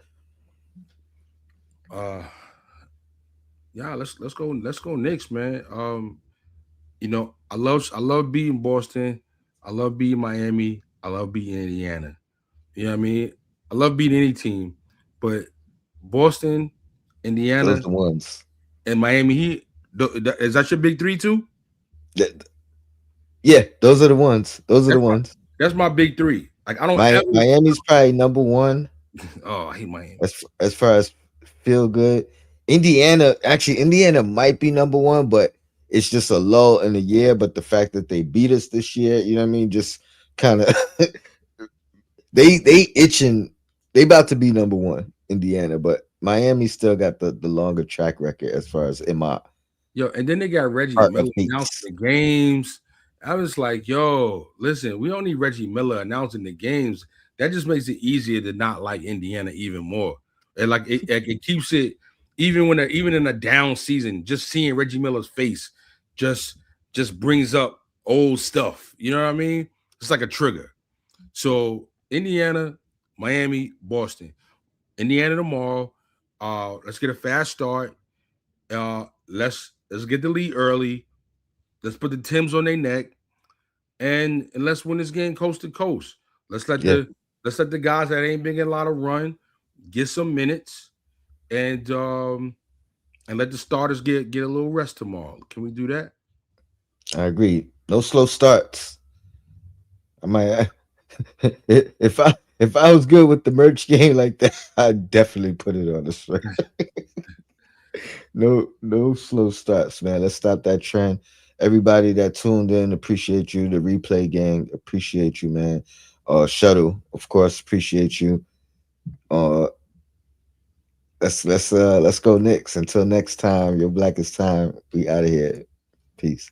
S2: yeah, let's go Knicks, man. I love beating Boston. I love beating Miami. I love beating Indiana. You know what I mean? I love beating any team, but Boston,
S1: those
S2: Indiana,
S1: are the ones.
S2: and Miami Heat. Is that your big three too?
S1: Yeah, those are the ones. Those are the ones.
S2: That's my big three. Like I don't ever.
S1: Miami's probably number one.
S2: Oh, I hate Miami.
S1: As far as feel good. Indiana might be number one, but it's just a lull in the year. But the fact that they beat us this year, you know what I mean, just kind of they itching. They about to be number one, Indiana, but Miami still got the longer track record as far as in my
S2: Yo, and then they got Reggie
S1: heart
S2: Miller
S1: of
S2: announcing
S1: beats.
S2: the games. I was like, yo, listen, we don't need Reggie Miller announcing the games. That just makes it easier to not like Indiana even more. And like it keeps it even in a down season, just seeing Reggie Miller's face just brings up old stuff. You know what I mean? It's like a trigger. So Indiana, Miami, Boston. Indiana tomorrow. Let's get a fast start. Let's get the lead early. Let's put the Tims on their neck, and let's win this game coast to coast. Let's let
S1: Yeah,
S2: the guys that ain't been getting a lot of run get some minutes, and let the starters get a little rest tomorrow. Can we do that?
S1: I agree. No slow starts. I might if I was good with the merch game like that, I'd definitely put it on the shirt. No slow starts, man. Let's stop that trend. Everybody that tuned in, appreciate you. The replay gang, appreciate you, man. Shuttle, of course, appreciate you. Uh let's go Knicks. Until next time, your blackest time. We out of here. Peace.